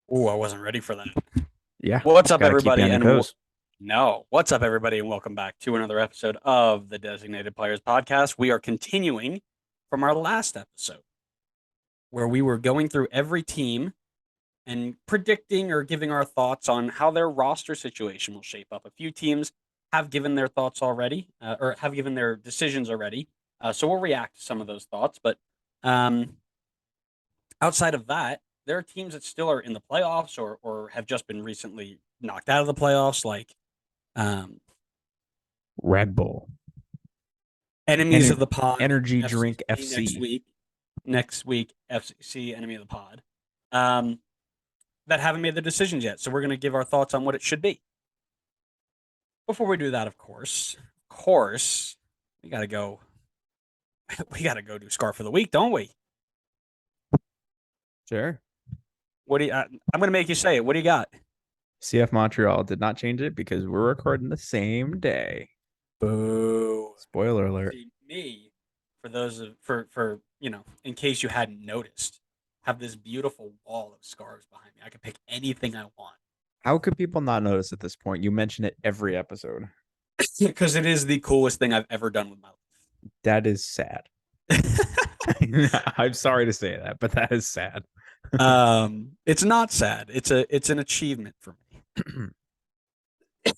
Oh, I wasn't ready for that. Yeah, What's up, got to keep you everybody? on your And toes. no, what's up, everybody? And welcome back to another episode of the Designated Players Podcast. We are continuing from our last episode where we were going through every team and predicting or giving our thoughts on how their roster situation will shape up. A few teams have given their thoughts already, or have given their decisions already. So we'll react to some of those thoughts. But um, outside of that, there are teams that still are in the playoffs or have just been recently knocked out of the playoffs, like um, Red Bull, enemies of Ener- the pod, Energy Drink FCC next FC. week. Next week, FCC enemy of the pod. Um, that haven't made their decisions yet. So we're going to give our thoughts on what it should be. Before we do that, of course, we got to go. We got to go do Scarf of the Week, don't we? Sure. What do you? I'm going to make you say it. What do you got? CF Montreal did not change it because we're recording the same day. Boo. Spoiler alert. See, me, for those of, for in case you hadn't noticed, have this beautiful wall of scarves behind me. I can pick anything I want How could people not notice at this point? You mention it every episode. because it is the coolest thing I've ever done with my That is sad. life. I'm sorry to say that, but that is sad. It's not sad. It's an achievement for me.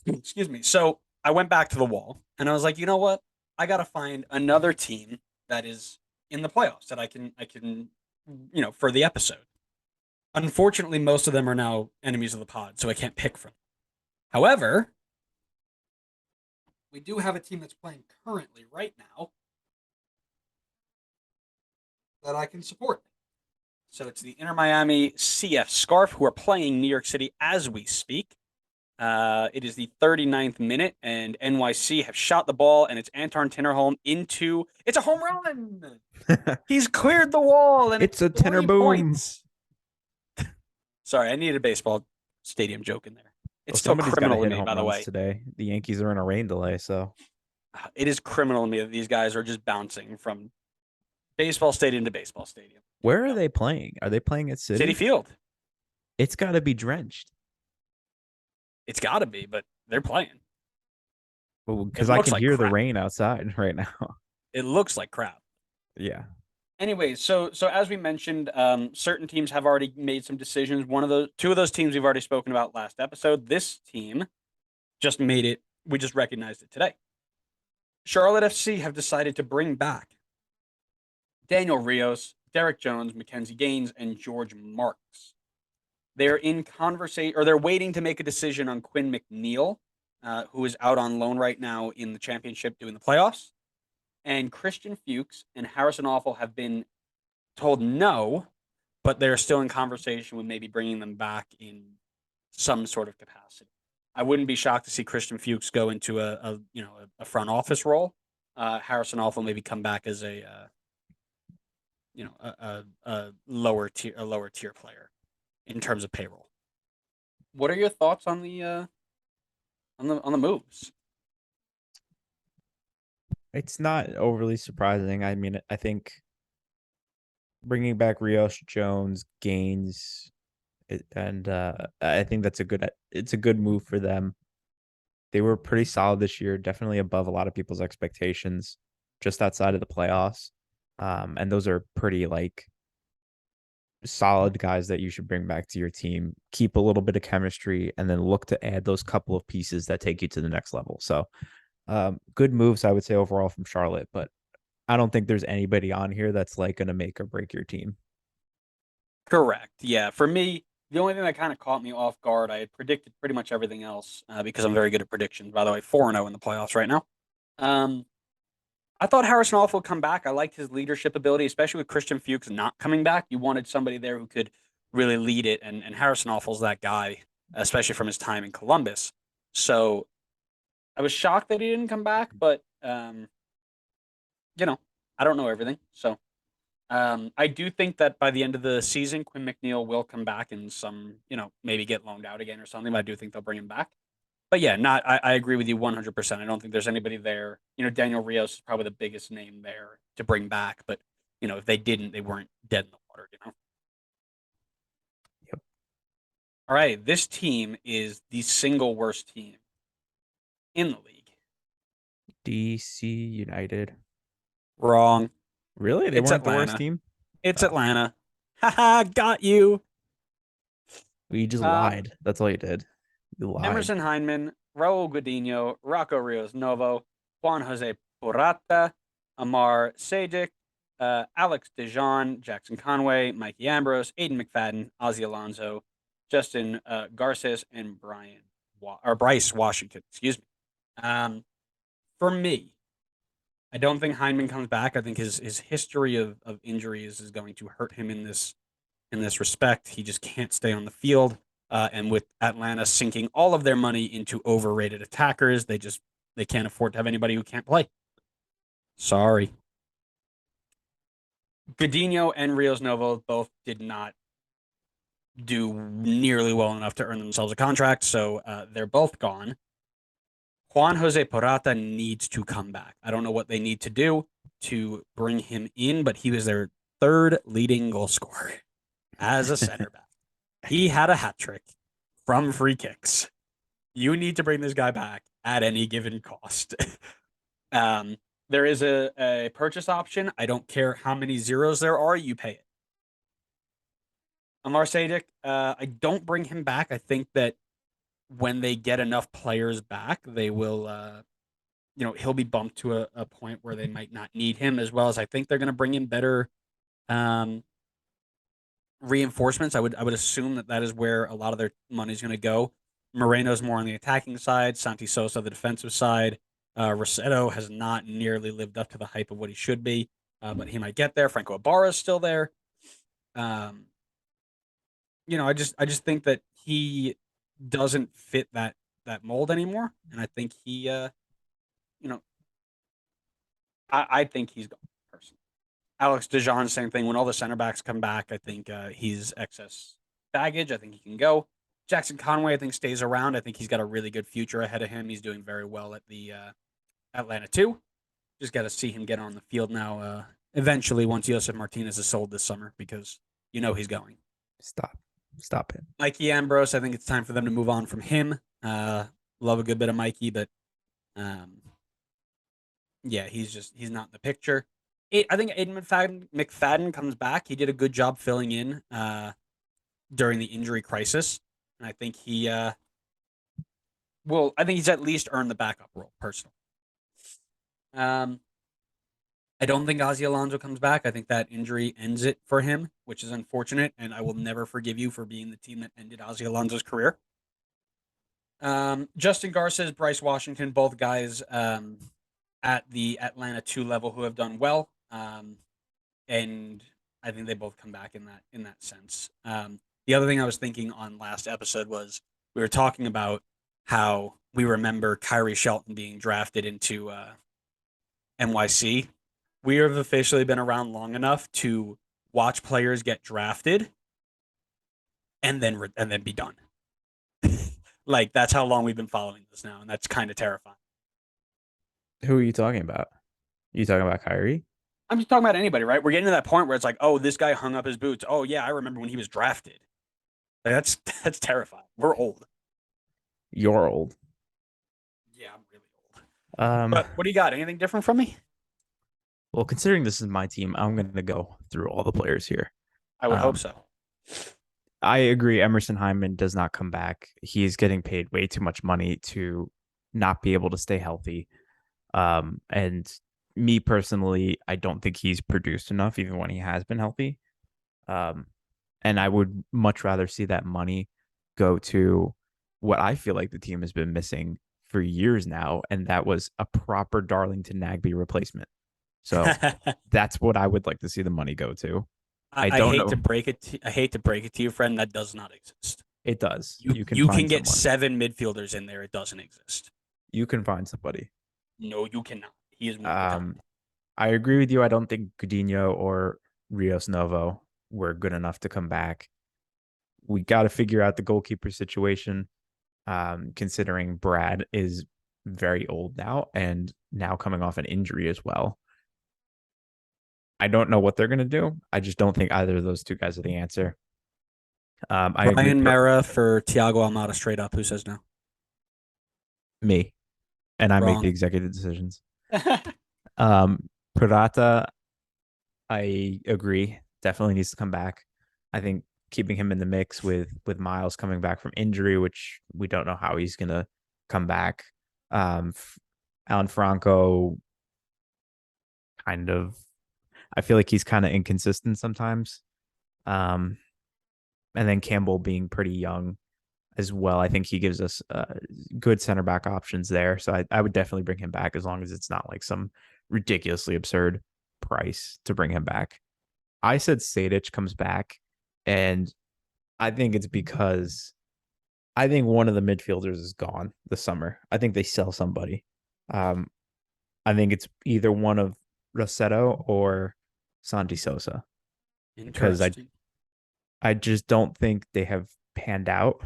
Excuse me. So I went back to the wall and I was like, you know what? I got to find another team that is in the playoffs that I can for the episode. Unfortunately, most of them are now enemies of the pod, so I can't pick from them. However, we do have a team that's playing currently right now that I can support. So it's the Inter Miami CF Scarf who are playing New York City as we speak. It is the 39th minute, and NYC have shot the ball, and it's Anton Tinnerholm into. It's a home run. He's cleared the wall, and It's it's a tenor three boom. points. Sorry, I needed a baseball stadium joke in there. Well, It's still somebody's got to criminal to hit me, home by the runs way. today. The Yankees are in a rain delay, so It is criminal to me that these guys are just bouncing from baseball stadium to baseball stadium. Here we where are go. they playing? Are they playing at City City? Field. It's got to be drenched. It's got to be, but they're playing. It Because I looks can like hear the crap. rain outside right now. It looks like crap. Yeah. Anyways, so as we mentioned, certain teams have already made some decisions. Two of those teams we've already spoken about last episode. This team just made it. We just recognized it today. Charlotte FC have decided to bring back Daniel Rios, Derek Jones, Mackenzie Gaines, and George Marks. They're in conversation, or they're waiting to make a decision on Quinn McNeil, who is out on loan right now in the championship doing the playoffs. And Christian Fuchs and Harrison Awful have been told no, but they're still in conversation with maybe bringing them back in some sort of capacity. I wouldn't be shocked to see Christian Fuchs go into a front office role. Harrison Awful maybe come back as a lower tier player in terms of payroll. What are your thoughts on the moves? It's not overly surprising. I mean, I think bringing back Rios, Jones, Gaines, and I think it's a good move for them. They were pretty solid this year, definitely above a lot of people's expectations, just outside of the playoffs. And those are pretty like solid guys that you should bring back to your team. Keep a little bit of chemistry, and then look to add those couple of pieces that take you to the next level. So, good moves, I would say overall from Charlotte, but I don't think there's anybody on here that's like going to make or break your team. Correct. Yeah. For me, the only thing that kind of caught me off guard, I had predicted pretty much everything else because I'm very good at predictions. By the way, 4-0 in the playoffs right now. Um, I thought Harrison Awful would come back. I liked his leadership ability, especially with Christian Fuchs not coming back. You wanted somebody there who could really lead it, and Harrison Awful's that guy, especially from his time in Columbus. So I was shocked that he didn't come back, but you know, I don't know everything. So I do think that by the end of the season, Quinn McNeil will come back and maybe get loaned out again or something. But I do think they'll bring him back. But yeah, not. I agree with you 100%. I don't think there's anybody there. Daniel Rios is probably the biggest name there to bring back. But if they didn't, they weren't dead in the water. Yep. All right, this team is the single worst team in the league. DC United. Wrong. Really? They It's weren't the worst Atlanta. team? It's Oh, Atlanta. Haha, got you. well, you just Um, lied. That's all you did. You lied. Emerson Hyndman, Raul Gudiño, Rocco Rios Novo, Juan Jose Porrata, Amar Sadic, Alex DeJean, Jackson Conway, Mikey Ambrose, Aiden McFadden, Ozzy Alonso, Justin Garces, and Bryce Washington. Excuse me. For me, I don't think Hyndman comes back. I think his history of injuries is going to hurt him in this respect. He just can't stay on the field. And with Atlanta sinking all of their money into overrated attackers, they can't afford to have anybody who can't play. Sorry. Godinho and Rios Novo both did not do nearly well enough to earn themselves a contract, so they're both gone. Juan Jose Porrata needs to come back. I don't know what they need to do to bring him in, but he was their third leading goal scorer as a center back. He had a hat trick from free kicks. You need to bring this guy back at any given cost. There is a purchase option. I don't care how many zeros there are, you pay it. Amar Sadic, I don't bring him back. I think that when they get enough players back, they will, he'll be bumped to a point where they might not need him, as well as I think they're going to bring in better um, reinforcements. I would assume that is where a lot of their money is going to go. Moreno's more on the attacking side, Santi Sosa the defensive side. Rossetto has not nearly lived up to the hype of what he should be, but he might get there. Franco Ibarra is still there. Um, I just think that he doesn't fit that mold anymore, and I think you know, I think he's gone personally. Alex DeJean, same thing. When all the center backs come back, I think he's excess baggage. I think he can go. Jackson Conway, I think, stays around. I think he's got a really good future ahead of him. He's doing very well at the Atlanta too. Just got to see him get on the field now. Eventually, once Josef Martinez is sold this summer, because he's going. Stop it. Mikey Ambrose, I think it's time for them to move on from him. Love a good bit of Mikey, but yeah, he's not in the picture. I think Aiden McFadden comes back. He did a good job filling in during the injury crisis, and I think I think he's at least earned the backup role personally. I don't think Ozzy Alonso comes back. I think that injury ends it for him, which is unfortunate, and I will never forgive you for being the team that ended Ozzy Alonso's career. Justin Garces, Bryce Washington, both guys at the Atlanta 2 level who have done well. And I think they both come back in that sense. The other thing I was thinking on last episode was we were talking about how we remember Kyrie Shelton being drafted into NYC. We have officially been around long enough to watch players get drafted and then be done. Like, that's how long we've been following this now, and that's kind of terrifying. Who are you talking about? You talking about Kyrie? I'm just talking about anybody, right? We're getting to that point where it's like, oh, this guy hung up his boots. Oh yeah, I remember when he was drafted. Like, that's terrifying. We're old. You're old. Yeah, I'm really old. But what do you got? Anything different from me? Well, considering this is my team, I'm going to go through all the players here. I would hope so. I agree. Emerson Hyndman does not come back. He's getting paid way too much money to not be able to stay healthy. And me personally, I don't think he's produced enough, even when he has been healthy. And I would much rather see that money go to what I feel like the team has been missing for years now, and that was a proper Darlington Nagbe replacement. So that's what I would like to see the money go to. I don't hate know. to break it. I hate to break it to you, friend. That does not exist. It does. You can can get someone. 7 midfielders in there. It doesn't exist. You can find somebody. No, you cannot. He is one. I agree with you. I don't think Godinho or Rios Novo were good enough to come back. We got to figure out the goalkeeper situation, considering Brad is very old now and now coming off an injury as well. I don't know what they're going to do. I just don't think either of those two guys are the answer. I agree. Ryan Mera for Thiago Almada straight up. Who says no? Me, and I make the Wrong. executive decisions. Purata, I agree. Definitely needs to come back. I think keeping him in the mix with Miles coming back from injury, which we don't know how he's gonna come back. Um, Alan Franco, kind of. I feel like he's kind of inconsistent sometimes. Um, and then Campbell being pretty young as well. I think he gives us good center back options there. So I would definitely bring him back as long as it's not like some ridiculously absurd price to bring him back. I said Sadich comes back, and I think it's because I think one of the midfielders is gone this summer. I think they sell somebody. Um, I think it's either one of Rossetto or Santi Sosa because Interesting. I just don't think they have panned out.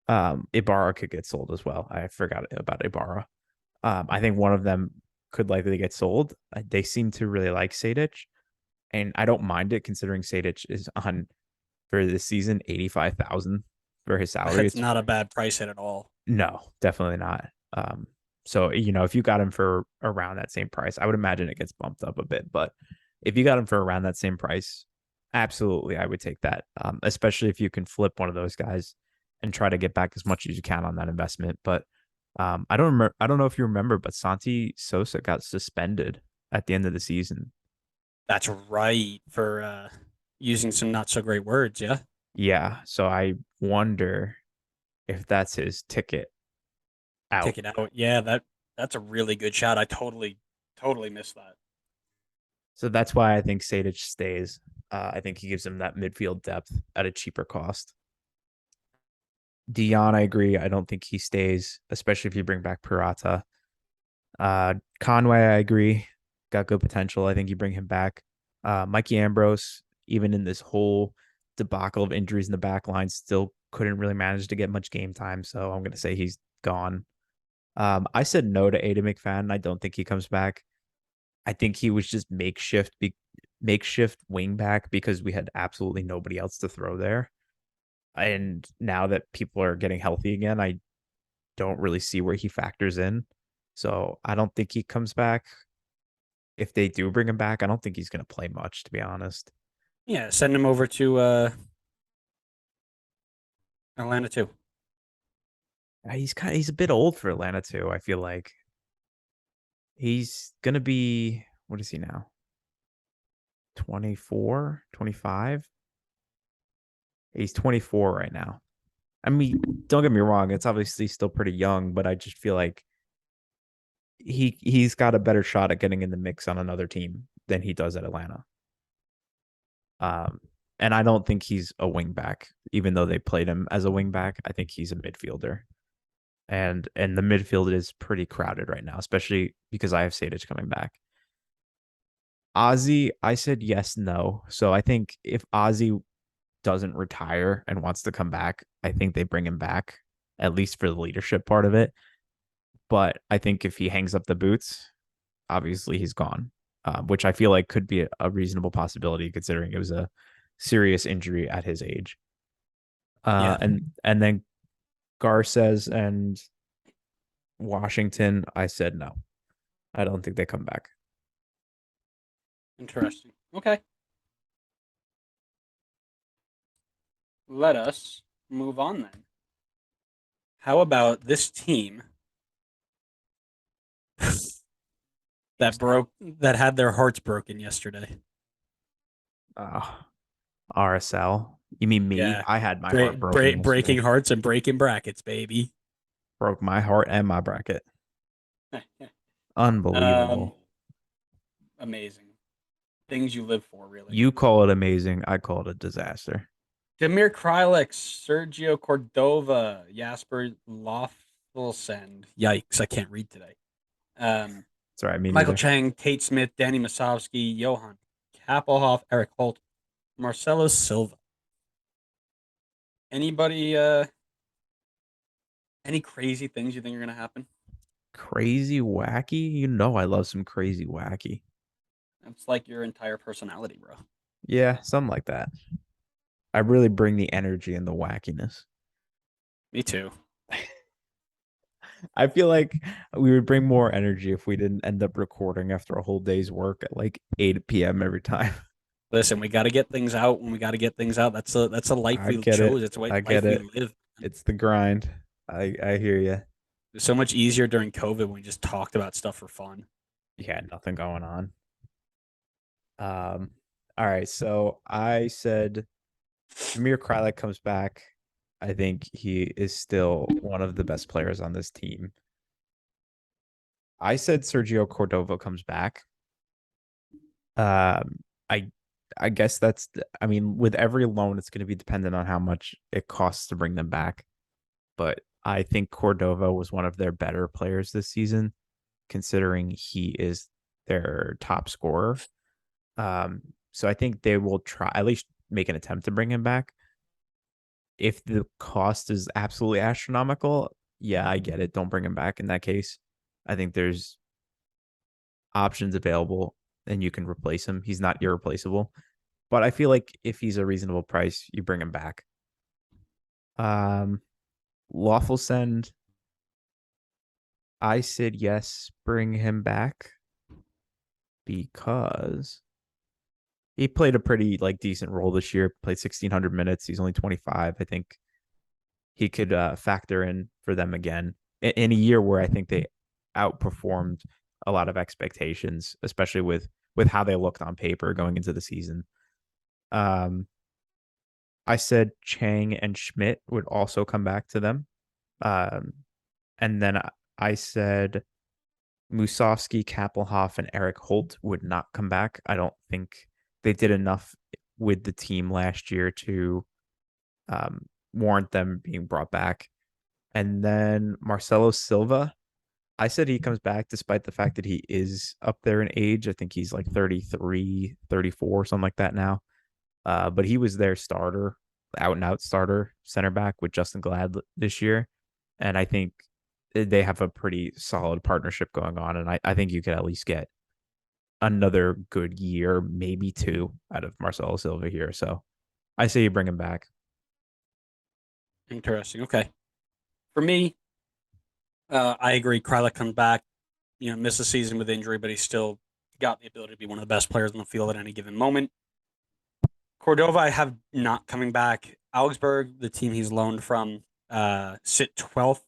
Ibarra could get sold as well. I forgot about Ibarra. I think one of them could likely get sold. They seem to really like Sadich, and I don't mind it considering Sadich is on for this season 85,000 for his salary. That's It's not a bad price hit at all. no, definitely not. So if you got him for around that same price, I would imagine it gets bumped up a bit. But if you got him for around that same price, absolutely, I would take that. Especially if you can flip one of those guys and try to get back as much as you can on that investment. But I don't remember. I don't know if you remember, but Santi Sosa got suspended at the end of the season. That's right for using some not so great words. Yeah. Yeah, so I wonder if that's his ticket out. Take it out. Yeah, that's a really good shot. I totally missed that. So that's why I think Sadich stays. I think he gives him that midfield depth at a cheaper cost. Dion, I agree. I don't think he stays, especially if you bring back Purata. Conway, I agree. Got good potential. I think you bring him back. Mikey Ambrose, even in this whole debacle of injuries in the back line, still couldn't really manage to get much game time. So I'm going to say he's gone. I said no to Ada McFadden. I don't think he comes back. I think he was just makeshift wing back because we had absolutely nobody else to throw there. And now that people are getting healthy again, I don't really see where he factors in. So I don't think he comes back. If they do bring him back, I don't think he's going to play much, to be honest. Yeah, send him over to Atlanta too. He's a bit old for Atlanta too. I feel like he's going to be, what is he now? 24, 25. He's 24 right now. I mean, don't get me wrong, it's obviously still pretty young, but I just feel like he's got a better shot at getting in the mix on another team than he does at Atlanta. Um, and I don't think he's a wing back, even though they played him as a wing back. I think he's a midfielder, and the midfield is pretty crowded right now, especially because I have Sadich coming back. Ozzy, I said yes, no. So I think if Ozzy doesn't retire and wants to come back, I think they bring him back, at least for the leadership part of it. But I think if he hangs up the boots, obviously he's gone, which I feel like could be a reasonable possibility considering it was a serious injury at his age. Yeah, And then Garces and Washington, I said no. I don't think they come back. interesting. Okay, let us move on then. How about this team that had their hearts broken yesterday? Uh, RSL. You mean me? Yeah, I had my heart broken breaking yesterday. hearts and breaking brackets, baby. Broke my heart and my bracket. Unbelievable. um, amazing things you live for, really. You call it amazing. I call it a disaster. Damir Krylix, Sergio Cordova, Jasper Loffelsen. Yikes, I can't read today. It's all right. Me Michael neither. Chang, Tate Smith, Danny Masovsky, Johan Kappelhoff, Eric Holt, Marcelo Silva. Anybody, any crazy things you think are going to happen? Crazy wacky. You know I love some crazy wacky. It's like your entire personality, bro. Yeah, something like that. I really bring the energy and the wackiness. Me too. I feel like we would bring more energy if we didn't end up recording after a whole day's work at like 8 p.m. every time. Listen, we got to get things out when we got to get things out. That's a life I we get it. chose. It's a I life get we it. live. It's the grind. I hear you. It's so much easier during COVID when we just talked about stuff for fun. Yeah, nothing going on. All right. So I said Amir Kralik comes back. I think he is still one of the best players on this team. I said Sergio Cordova comes back. Um, I I guess I mean, with every loan, it's going to be dependent on how much it costs to bring them back. But I think Cordova was one of their better players this season, considering he is their top scorer. So I think they will try at least make an attempt to bring him back. If the cost is absolutely astronomical, yeah, I get it. Don't bring him back in that case. I think there's options available and you can replace him. He's not irreplaceable. But I feel like if he's a reasonable price, you bring him back. Um, Lawful send. I said yes, bring him back because he played a pretty like decent role this year. Played 1,600 minutes. He's only 25. I think he could factor in for them again in a year where I think they outperformed a lot of expectations, especially with how they looked on paper going into the season. Um, I said Chang and Schmidt would also come back to them. Um, and then I said Musovsky, Kappelhoff, and Eric Holt would not come back. I don't think they did enough with the team last year to warrant them being brought back. And then Marcelo Silva, I said he comes back despite the fact that he is up there in age. I think he's like 33, 34, something like that now. But he was their starter, out and out starter center back with Justin Glad this year. And I think they have a pretty solid partnership going on. And I think you could at least get another good year, maybe two, out of Marcelo Silva here. So I say you bring him back. Interesting. Okay. For me, I agree. Krylak comes back, missed the season with injury, but he's still got the ability to be one of the best players on the field at any given moment. Cordova, I have not coming back. Augsburg, the team he's loaned from, sit 12th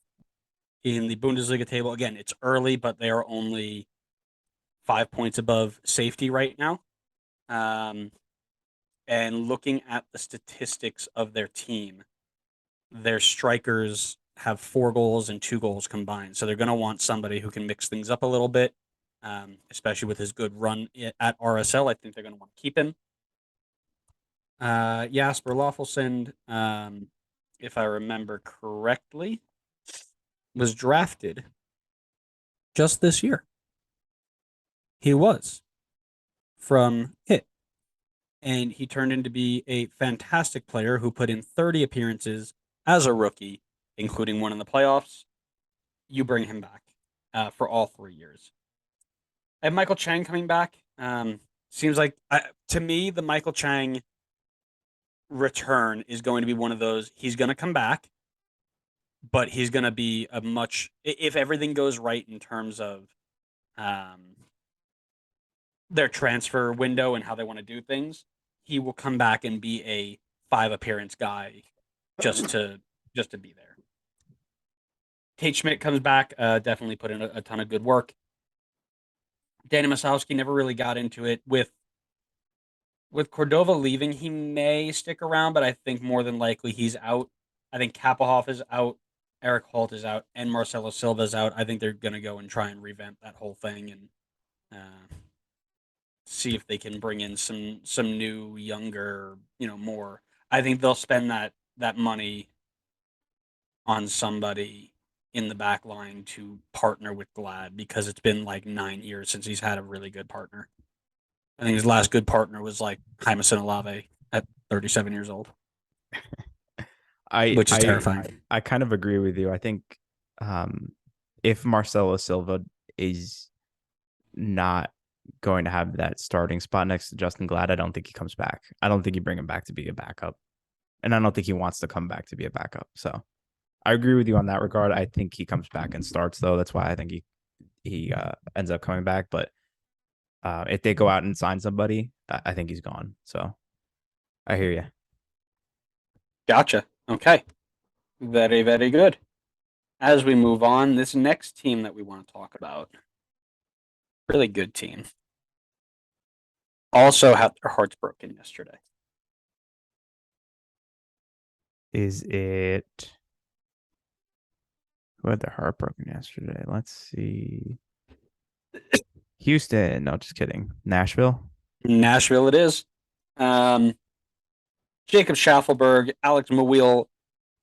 in the Bundesliga table. Again, it's early, but they are only 5 points above safety right now. And looking at the statistics of their team, their strikers have 4 goals and 2 goals combined. So they're going to want somebody who can mix things up a little bit, especially with his good run at RSL. I think they're going to want to keep him. Jasper Loffelson, if I remember correctly, was drafted just this year. He was from HIT. And he turned into be a fantastic player who put in 30 appearances as a rookie, including one in the playoffs. You bring him back for all 3 years. I have Michael Chang coming back. Seems like, to me, the Michael Chang return is going to be one of those. He's going to come back, but he's going to be if everything goes right in terms of their transfer window and how they want to do things, he will come back and be a 5 appearance guy just to be there. Tate Schmidt comes back, definitely put in a ton of good work. Danny Masowski never really got into it. With Cordova leaving, he may stick around, but I think more than likely he's out. I think Kappelhoff is out, Eric Holt is out, and Marcelo Silva is out. I think they're going to go and try and revamp that whole thing and see if they can bring in some new, younger, more. I think they'll spend that money on somebody in the back line to partner with Glad because it's been like 9 years since he's had a really good partner. I think his last good partner was like Jameson Olave at 37 years old, I which is I terrifying. I kind of agree with you. I think if Marcelo Silva is not going to have that starting spot next to Justin Glad, I don't think he comes back. I don't think you bring him back to be a backup. and I don't think he wants to come back to be a backup. So I agree with you on that regard. I think he comes back and starts though. That's why I think he ends up coming back. But if they go out and sign somebody, I think he's gone. So I hear you. Gotcha. Okay. Very, very good. As we move on, this next team that we want to talk about, really good team, also had their hearts broken yesterday. Is it who had their heart broken yesterday? Let's see. Houston. No, just kidding. Nashville. Nashville it is. Jacob Schaffelberg, Alex Mawil.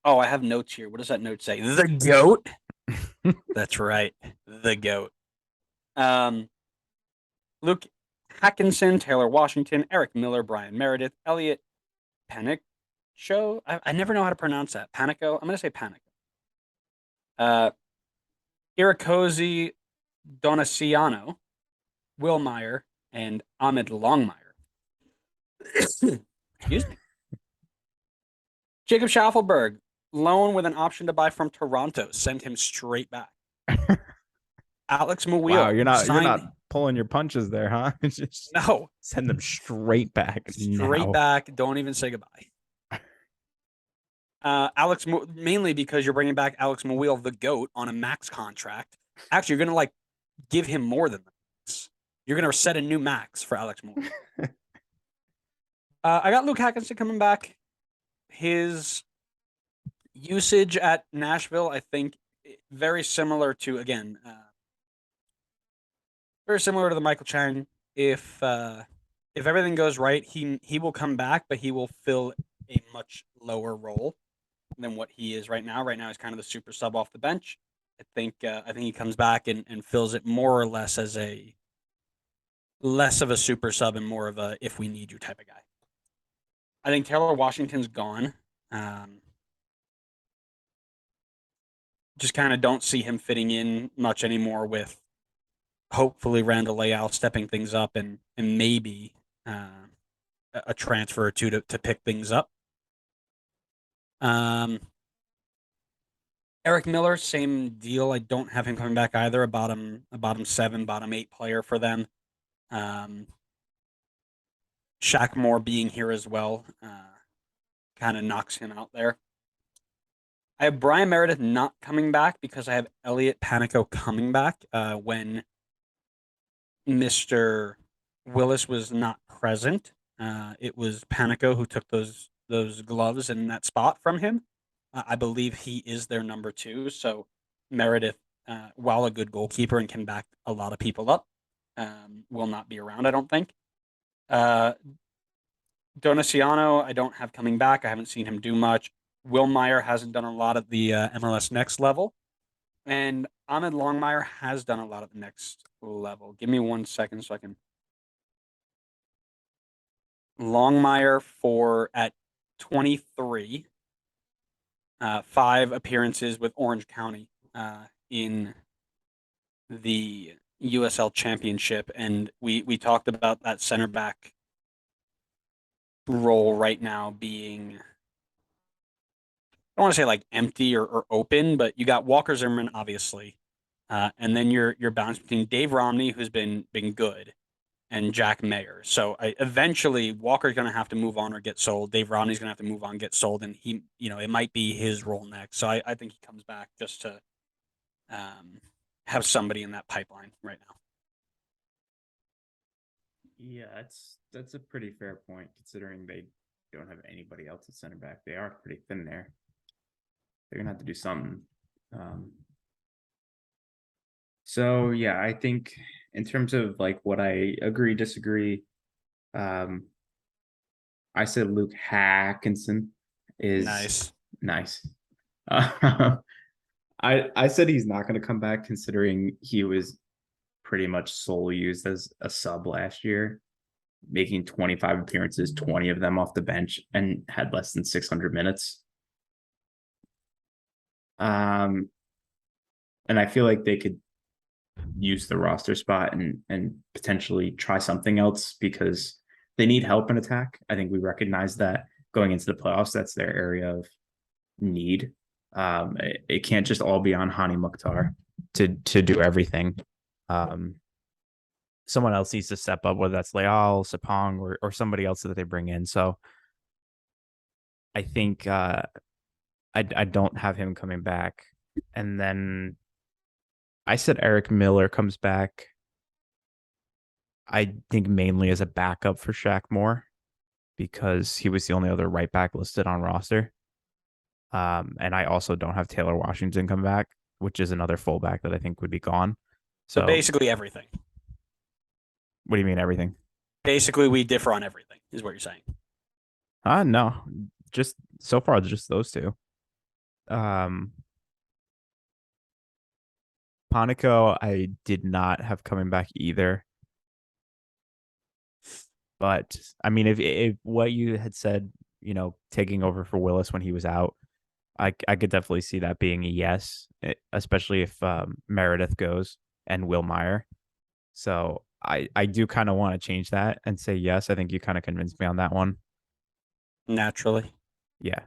Oh, I have notes here. What does that note say? The GOAT? That's right. The GOAT. Luke Hackinson, Taylor Washington, Eric Miller, Brian Meredith, Elliot Panic Show. I never know how to pronounce that. Panico. I'm going to say Panico. Irakozy Donaciano, Will Meyer, and Ahmed Longmire. Excuse me. Jacob Schaffelberg, loan with an option to buy from Toronto. Send him straight back. Alex Mawil. Wow, you're not pulling your punches there, huh? Just no. Send them straight back. Straight now. back. Don't even say goodbye. Mainly because you're bringing back Alex Mawil, the GOAT, on a max contract. Actually, you're gonna give him more than that. You're gonna set a new max for Alex Mawil. I got Luke Hackinson coming back. His usage at Nashville, I think, very similar to very similar to the Michael Chang. If everything goes right, he will come back, but he will fill a much lower role than what he is right now. Right now, he's kind of the super sub off the bench. I think he comes back and fills it more or less as a less of a super sub and more of a if we need you type of guy. I think Taylor Washington's gone. Just kind of don't see him fitting in much anymore with hopefully Randall Leal stepping things up and maybe a transfer or two to pick things up. Eric Miller, same deal. I don't have him coming back either. A bottom 7, bottom 8 player for them. Shaq Moore being here as well kind of knocks him out there. I have Brian Meredith not coming back because I have Elliot Panico coming back when Mr. Willis was not present. It was Panico who took those gloves in that spot from him. I believe he is their number 2. So Meredith, while a good goalkeeper and can back a lot of people up, will not be around, I don't think. Donaciano, I don't have coming back. I haven't seen him do much. Will Meyer hasn't done a lot at the MLS next level. And Ahmed Longmire has done a lot at the next level. Give me 1 second so I can. Longmire at 23, 5 appearances with Orange County in the USL Championship. And we talked about that center back role right now being, I don't want to say empty or open, but you got Walker Zimmerman, obviously. And then you're balanced between Dave Romney, who's been good, and Jack Mayer. So eventually Walker's going to have to move on or get sold. Dave Romney's going to have to move on, get sold, and it might be his role next. So I think he comes back just to have somebody in that pipeline right now. Yeah, that's a pretty fair point considering they don't have anybody else at center back. They are pretty thin there. They're gonna have to do something. So yeah, I think in terms of what I agree, disagree, I said Luke Hackinson is nice. I said he's not going to come back considering he was pretty much solely used as a sub last year, making 25 appearances, 20 of them off the bench, and had less than 600 minutes. And I feel like they could use the roster spot and potentially try something else because they need help in attack. I think we recognize that. going into the playoffs. That's their area of need. It can't just all be on Hani Mukhtar to do everything. Someone else needs to step up, whether that's Leal, Sapong, or somebody else that they bring in. So I think I don't have him coming back. And then I said Eric Miller comes back. I think mainly as a backup for Shaq Moore because he was the only other right back listed on roster. And I also don't have Taylor Washington come back, which is another fullback that I think would be gone. So basically everything. What do you mean everything? Basically, we differ on everything, is what you're saying. No, just so far, just those two. Panico, I did not have coming back either. But I mean, if what you had said, taking over for Willis when he was out, I could definitely see that being a yes, especially if Meredith goes and Will Meyer. So I do kind of want to change that and say yes. I think you kind of convinced me on that one. Naturally. Yeah.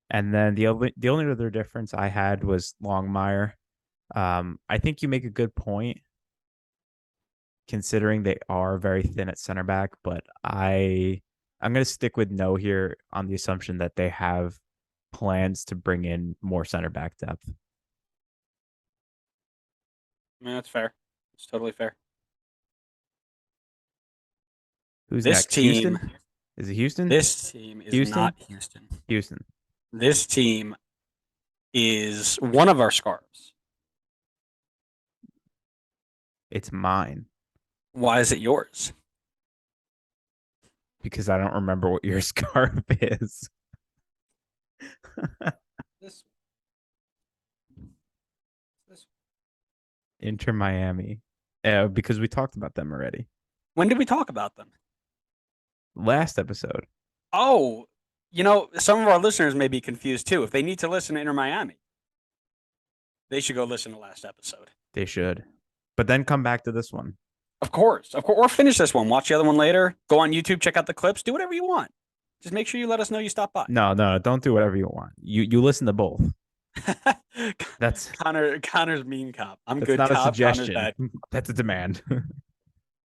And then the only other difference I had was Longmire. I think you make a good point considering they are very thin at center back, but I'm going to stick with no here on the assumption that they have plans to bring in more center back depth. Yeah, that's fair. It's totally fair. Who's this next? team? Houston? Is it Houston? This team is Houston? not Houston. Houston. This team is one of our scarves. It's mine. Why is it yours? Because I don't remember what your scarf is. This. Inter Miami. Because we talked about them already. When did we talk about them? Last episode. Oh, some of our listeners may be confused too. If they need to listen to Inter Miami, they should go listen to last episode. They should. But then come back to this one. Of course. Or finish this one. Watch the other one later. Go on YouTube, check out the clips. Do whatever you want. Just make sure you let us know you stop by. No, don't do whatever you want. You listen to both. That's Connor's mean cop. I'm that's good not cop. a suggestion. Bad. That's a demand.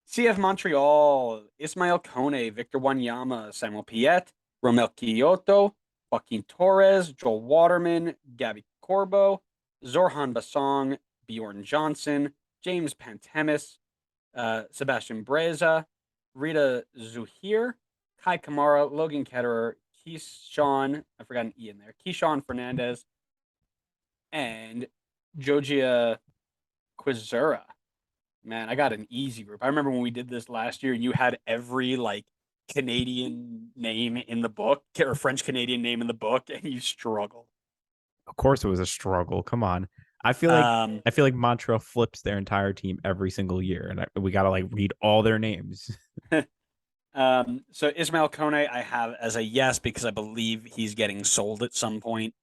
CF Montreal, Ismael Kone, Victor Wanyama, Samuel Piet, Romel Kyoto, Joaquin Torres, Joel Waterman, Gabby Corbo, Zorhan Basong, Bjorn Johnson, James Pantemis, Sebastian Breza, Rita Zuhir, Kai Kamara, Logan Ketterer, Keyshawn, I forgot an E in there, Keyshawn Fernandez, and Jogia Quizura. Man, I got an easy group. I remember when we did this last year, you had every Canadian name in the book or French Canadian name in the book, and you struggled. Of course, it was a struggle. Come on. I feel like Montreal flips their entire team every single year, and we gotta read all their names. So Ismael Kone, I have as a yes because I believe he's getting sold at some point.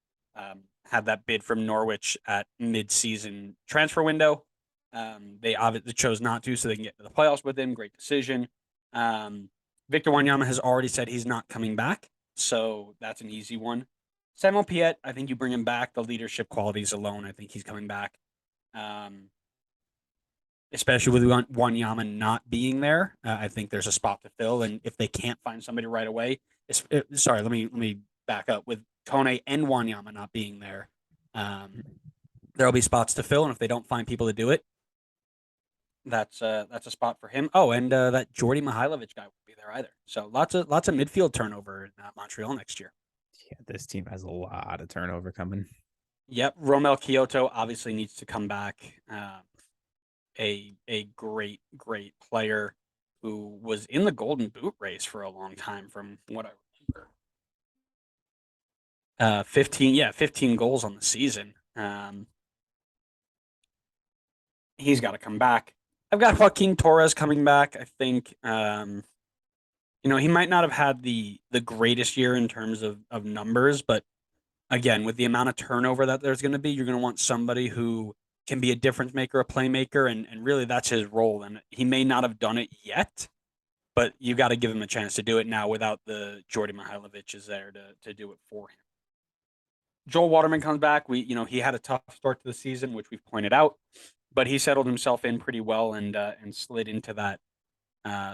Had that bid from Norwich at mid-season transfer window. They obviously chose not to, so they can get to the playoffs with him. Great decision. Victor Wanyama has already said he's not coming back, so that's an easy one. Samuel Piet, I think you bring him back. The leadership qualities alone, I think he's coming back. Especially with Wanyama not being there, I think there's a spot to fill. And if they can't find somebody right away, let me back up. With Kone and Wanyama not being there, there'll be spots to fill. And if they don't find people to do it, that's a spot for him. Oh, and that Jordy Mihailovic guy won't be there either. So lots of midfield turnover in Montreal next year. Yeah, this team has a lot of turnover coming. Yep, Romel Kyoto obviously needs to come back. A great player who was in the Golden Boot race for a long time, from what I remember. 15 goals on the season. He's got to come back. I've got Joaquin Torres coming back. I think he might not have had the greatest year in terms of numbers, but again, with the amount of turnover that there's going to be, you're going to want somebody who can be a difference maker, a playmaker, and really that's his role. And he may not have done it yet, but you got to give him a chance to do it now without the Jordy Mihailovic is there to do it for him. Joel Waterman comes back. He had a tough start to the season, which we've pointed out, but he settled himself in pretty well and slid into that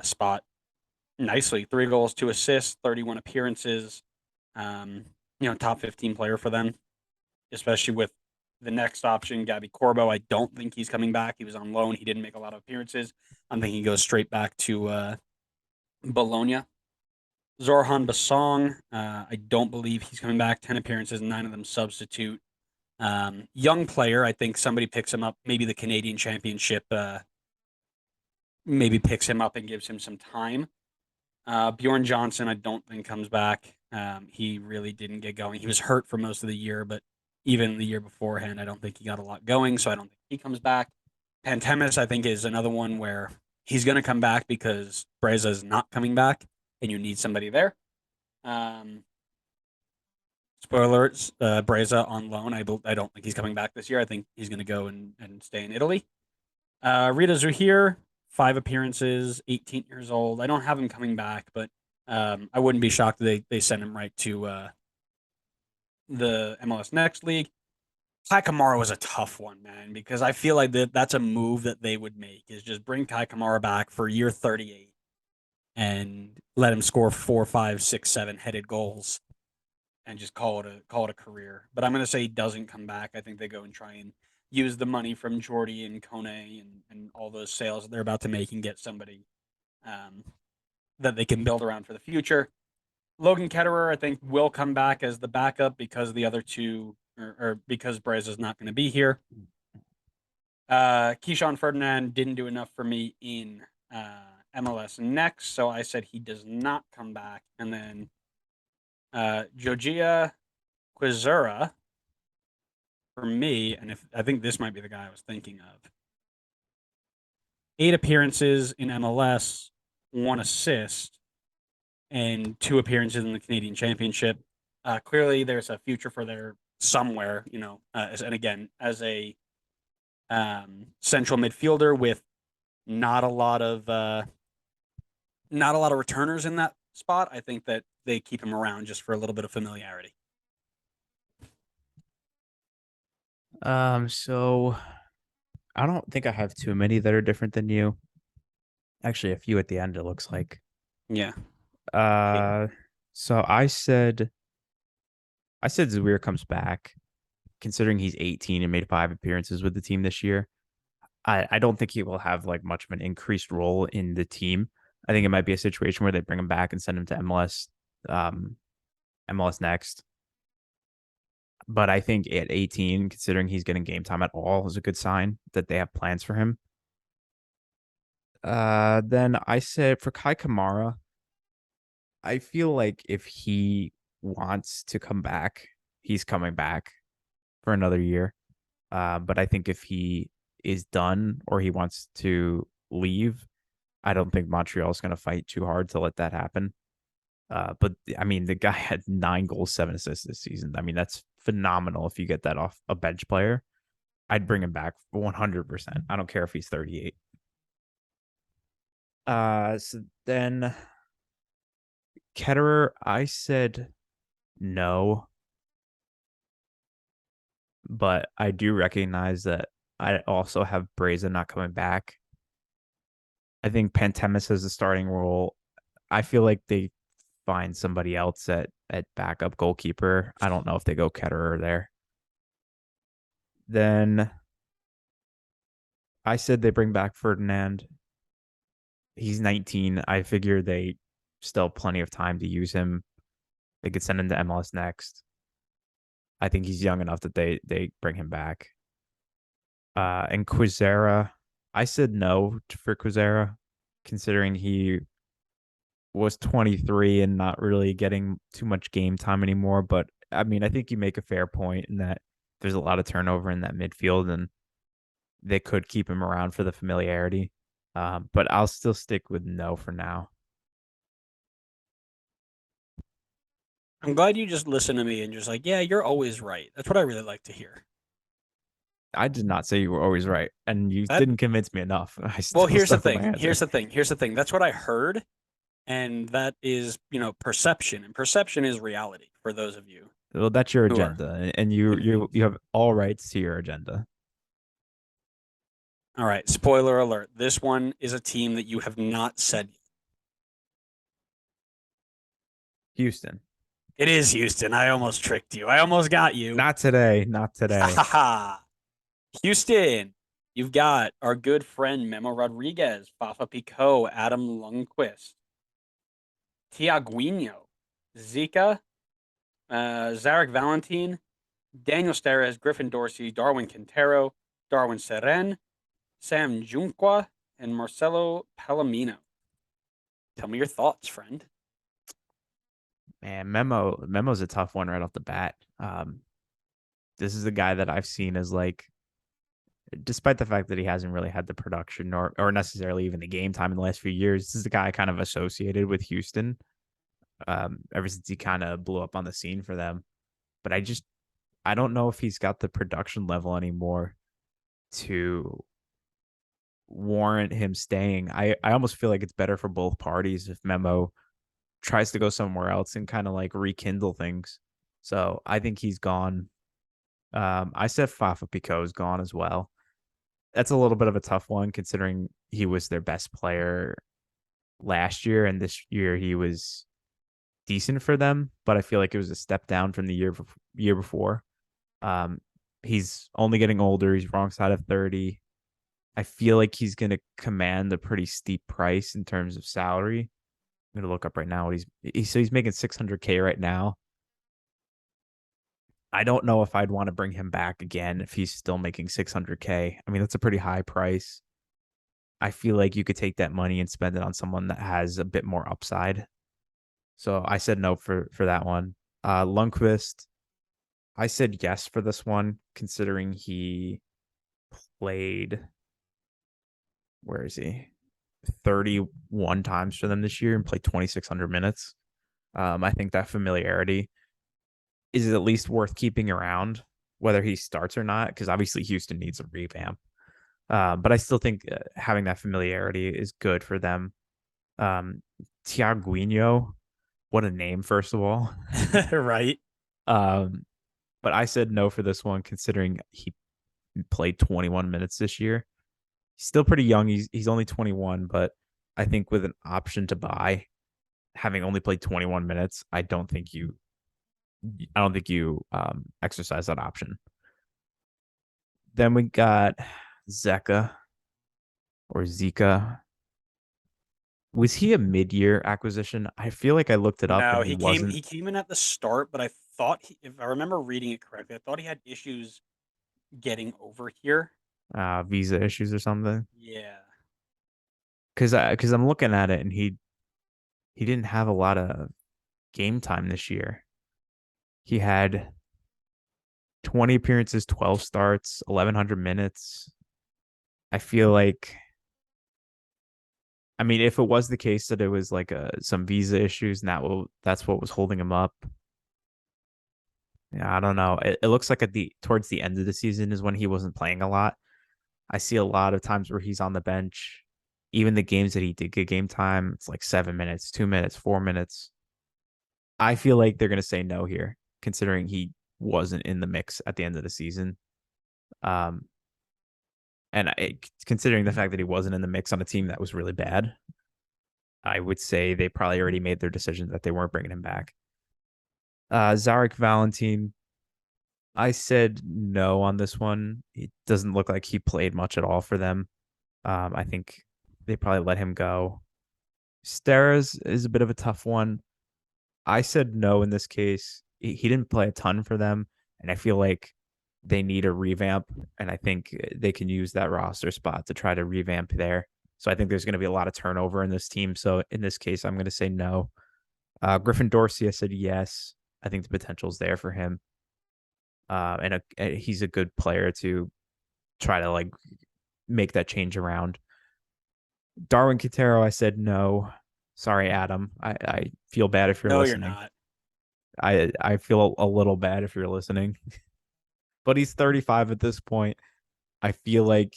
spot nicely. 3 goals, 2 assists, 31 appearances. Top 15 player for them, especially with the next option, Gabby Corbo. I don't think he's coming back. He was on loan. He didn't make a lot of appearances. I'm thinking he goes straight back to Bologna. Zorhan Basong, I don't believe he's coming back. 10 appearances, 9 of them substitute. Young player, I think somebody picks him up. Maybe the Canadian Championship maybe picks him up and gives him some time. Bjorn Johnson, I don't think comes back. He really didn't get going. He was hurt for most of the year, but even the year beforehand, I don't think he got a lot going, so I don't think he comes back. Pantemis, I think, is another one where he's going to come back because Breza is not coming back, and you need somebody there. Spoilers, Breza on loan. I don't think he's coming back this year. I think he's going to go and stay in Italy. Rita Zuhir, 5 appearances, 18 years old. I don't have him coming back, but I wouldn't be shocked if they send him right to the MLS Next League. Kai Kamara was a tough one, man, because I feel like that's a move that they would make, is just bring Kai Kamara back for year 38 and let him score 4, 5, 6, 7 headed goals and just call it a career. But I'm going to say he doesn't come back. I think they go and try and use the money from Jordy and Kone and all those sales that they're about to make and get somebody that they can build around for the future. Logan Ketterer, I think, will come back as the backup because the other two, or because Brez is not going to be here. Keyshawn Ferdinand didn't do enough for me in MLS Next, so I said he does not come back. And then Jogia Quizera for me, and I think this might be the guy I was thinking of. 8 appearances in MLS, 1 assist, and 2 appearances in the Canadian Championship. Clearly, there's a future for there somewhere, and again, as a central midfielder with not a lot of returners in that spot. I think that they keep him around just for a little bit of familiarity. So I don't think I have too many that are different than you. Actually, a few at the end, it looks like. Yeah. So I said Zubair comes back, considering he's 18 and made 5 appearances with the team this year. I don't think he will have like much of an increased role in the team. I think it might be a situation where they bring him back and send him to MLS Next. But I think at 18, considering he's getting game time at all, is a good sign that they have plans for him. Then I said for Kai Kamara, I feel like if he wants to come back, he's coming back for another year. But I think if he is done or he wants to leave, I don't think Montreal is going to fight too hard to let that happen. But I mean, the guy had 9 goals, 7 assists this season. I mean, that's phenomenal. If you get that off a bench player, I'd bring him back 100%. I don't care if he's 38. So then Ketterer, I said no, but I do recognize that I also have Breza not coming back. I think Pantemis has a starting role. I feel like they find somebody else at backup goalkeeper. I don't know if they go Ketterer there. Then I said they bring back Ferdinand. He's 19. I figure they still have plenty of time to use him. They could send him to MLS Next. I think he's young enough that they bring him back. And Quizera, I said no for Quizera, considering he was 23 and not really getting too much game time anymore. But I mean, I think you make a fair point in that there's a lot of turnover in that midfield and they could keep him around for the familiarity. But I'll still stick with no for now. I'm glad you just listened to me and just like, yeah, you're always right. That's what I really like to hear. I did not say you were always right, and you didn't convince me enough. Well, here's the thing. Here's the thing. That's what I heard, And that is, perception, and perception is reality for those of you Well, that's your who are agenda, and you have all rights to your agenda. all right. Spoiler alert. This one is a team that you have not said yet. Houston. It is Houston. I almost tricked you. I almost got you. Not today. Not today. Houston, you've got our good friend Memo Rodriguez, Fafa Picault, Adam Lundqvist, Tiaguinho, Zika, Zarek Valentin, Daniel Steres, Griffin Dorsey, Darwin Quintero, Darwin Seren, Sam Junqua, and Marcelo Palomino. Tell me your thoughts, friend. Man, Memo's a tough one right off the bat. This is the guy that I've seen as like, despite the fact that he hasn't really had the production or necessarily even the game time in the last few years, this is the guy I kind of associated with Houston. Ever since he kind of blew up on the scene for them. But I don't know if he's got the production level anymore to warrant him staying. I almost feel like it's better for both parties if Memo tries to go somewhere else and kind of like rekindle things. So I think he's gone. I said Fafa Picault is gone as well. That's a little bit of a tough one considering he was their best player last year, and this year he was decent for them, but I feel like it was a step down from the year before. He's only getting older. He's wrong side of 30. I feel like he's going to command a pretty steep price in terms of salary. I'm going to look up right now what he's making $600K right now. I don't know if I'd want to bring him back again if he's still making $600K. I mean, that's a pretty high price. I feel like you could take that money and spend it on someone that has a bit more upside. So I said no for that one. Lundqvist, I said yes for this one, considering he played, where is he? 31 times for them this year and played 2,600 minutes. I think that familiarity is at least worth keeping around, whether he starts or not, because obviously Houston needs a revamp. But I still think having that familiarity is good for them. Tiaguinho, what a name, first of all. Right. But I said no for this one, considering he played 21 minutes this year. He's still pretty young. He's only 21, but I think with an option to buy, having only played 21 minutes, I don't think you exercise that option. Then we got Zeka or Zika. Was he a mid-year acquisition? I feel like I looked it up. No, and he wasn't. He came in at the start, but I thought if I remember reading it correctly, I thought he had issues getting over here. Visa issues or something. Yeah. Because I'm looking at it and he didn't have a lot of game time this year. He had 20 appearances, 12 starts, 1,100 minutes. I feel like, I mean, if it was the case that it was like some visa issues and that's what was holding him up. Yeah, I don't know. It looks like towards the end of the season is when he wasn't playing a lot. I see a lot of times where he's on the bench. Even the games that he did get game time, it's like 7 minutes, 2 minutes, 4 minutes. I feel like they're going to say no here, considering he wasn't in the mix at the end of the season. Considering the fact that he wasn't in the mix on a team that was really bad, I would say they probably already made their decision that they weren't bringing him back. Zarek Valentin, I said no on this one. It doesn't look like he played much at all for them. I think they probably let him go. Steres is a bit of a tough one. I said no in this case. He didn't play a ton for them, and I feel like they need a revamp, and I think they can use that roster spot to try to revamp there. So I think there's going to be a lot of turnover in this team. So in this case, I'm going to say no. Griffin Dorsey, I said yes. I think the potential is there for him. And he's a good player to try to like make that change around. Darwin Quintero, I said no. Sorry, Adam. I feel bad if you're listening. No, you're not. I feel a little bad if you're listening. But he's 35 at this point. I feel like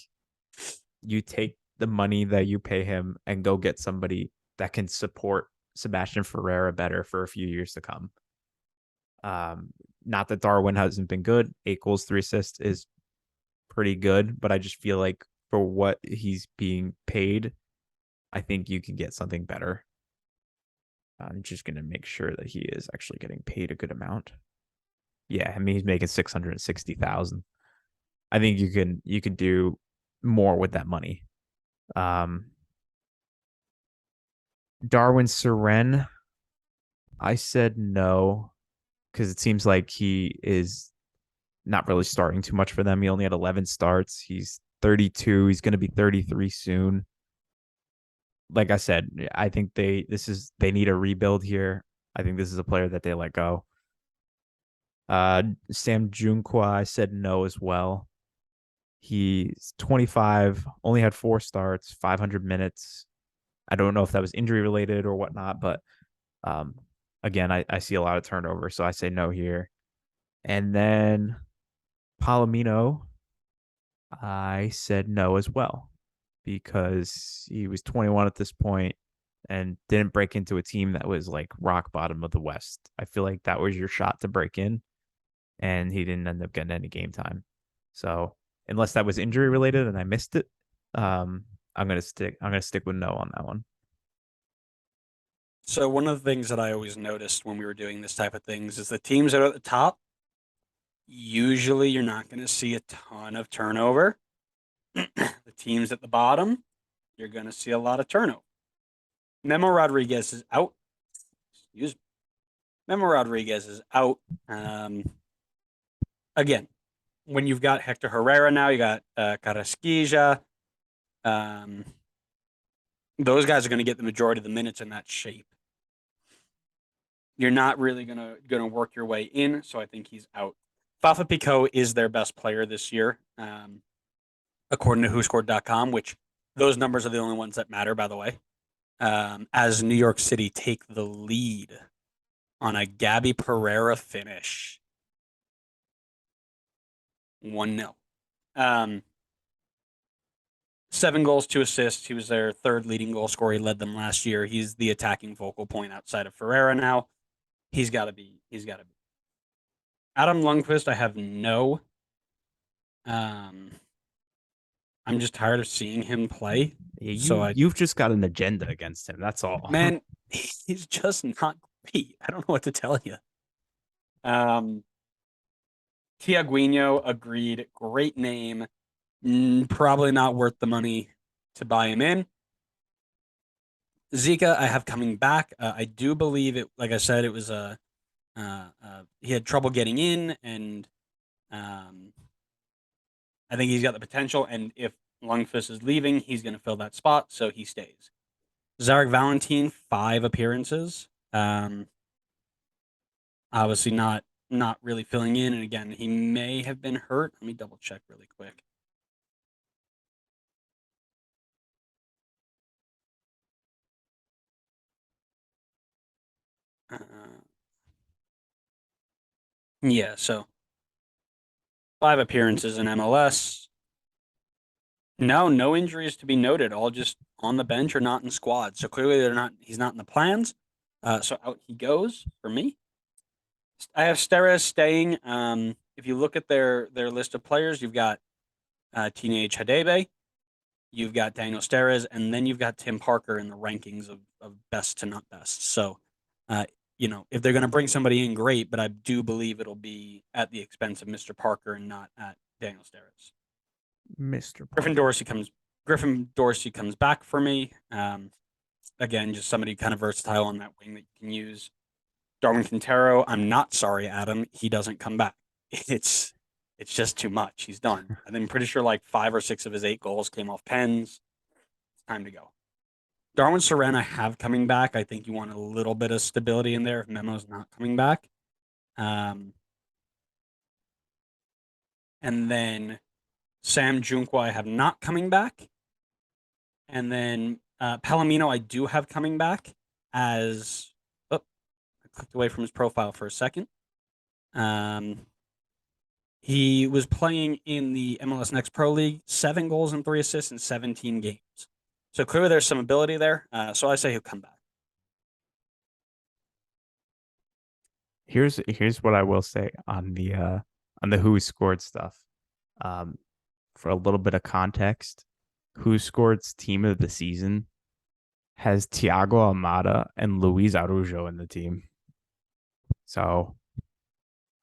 you take the money that you pay him and go get somebody that can support Sebastian Ferreira better for a few years to come. Not that Darwin hasn't been good. 8 goals, 3 assists is pretty good, but I just feel like for what he's being paid, I think you can get something better. I'm just gonna make sure that he is actually getting paid a good amount. Yeah, I mean he's making 660,000. I think you can do more with that money. Darwin Suren, I said no because it seems like he is not really starting too much for them. He only had 11 starts. He's 32. He's going to be 33 soon. Like I said, I think they need a rebuild here. I think this is a player that they let go. Sam Junqua, I said no as well. He's 25, only had 4 starts, 500 minutes. I don't know if that was injury related or whatnot, but again, I see a lot of turnover, so I say no here. And then Palomino, I said no as well because he was 21 at this point and didn't break into a team that was like rock bottom of the West. I feel like that was your shot to break in, and he didn't end up getting any game time. So unless that was injury related and I missed it, I'm gonna stick with no on that one. So one of the things that I always noticed when we were doing this type of things is the teams that are at the top, usually you're not going to see a ton of turnover. The teams at the bottom, you're going to see a lot of turnover. Memo Rodriguez is out. Excuse me. Memo Rodriguez is out. Again, when you've got Hector Herrera now, you got Carrasquilla. Those guys are going to get the majority of the minutes in that shape. You're not really gonna work your way in, so I think he's out. Fafa Picault is their best player this year, according to WhoScored.com, which those numbers are the only ones that matter, by the way. As New York City take the lead on a Gabby Pereira finish. 1-0. 7 goals, 2 assists. He was their 3rd leading goal scorer. He led them last year. He's the attacking focal point outside of Ferreira now. He's got to be. Adam Lundqvist, I have no. I'm just tired of seeing him play. Yeah, you've just got an agenda against him. That's all. Man, he's just not great. I don't know what to tell you. Tiaguinho, agreed. Great name. Probably not worth the money to buy him in. Zika, I have coming back. I do believe it. Like I said, it was he had trouble getting in, and I think he's got the potential. And if Lundqvist is leaving, he's going to fill that spot, so he stays. Zarek Valentin, 5 appearances. Obviously not really filling in, and again, he may have been hurt. Let me double check really quick. Yeah, so 5 appearances in MLS. No injuries to be noted. All just on the bench or not in squad. So clearly he's not in the plans. So out he goes for me. I have Steres staying. If you look at their list of players, you've got Teenage Hadebe, you've got Daniel Steres, and then you've got Tim Parker in the rankings of best to not best. So if they're going to bring somebody in, great, but I do believe it'll be at the expense of Mr. Parker and not at Daniel Steres. Mr. Parker. Griffin Dorsey comes back for me. Again, just somebody kind of versatile on that wing that you can use. Darwin Quintero, I'm not sorry, Adam. He doesn't come back. It's just too much. He's done. I'm pretty sure like 5 or 6 of his 8 goals came off pens. It's time to go. Darwin Suren, I have coming back. I think you want a little bit of stability in there if Memo's not coming back. And then Sam Junqua, I have not coming back. And then Palomino, I do have coming back as... I clicked away from his profile for a second. He was playing in the MLS Next Pro League, 7 goals and 3 assists in 17 games. So clearly there's some ability there. So I say he'll come back. Here's what I will say on the who scored stuff. For a little bit of context, who scored team of the season has Thiago Almada and Luis Araujo in the team. So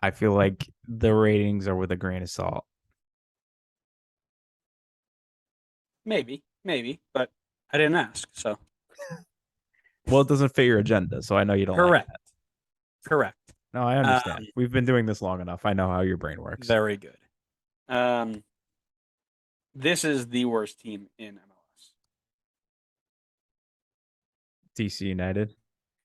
I feel like the ratings are with a grain of salt. Maybe, but I didn't ask. So Well, it doesn't fit your agenda, so I know you don't like correct, that. correct. No, I understand. We've been doing this long enough. I know how your brain works. Very good. This is the worst team in MLS. DC United,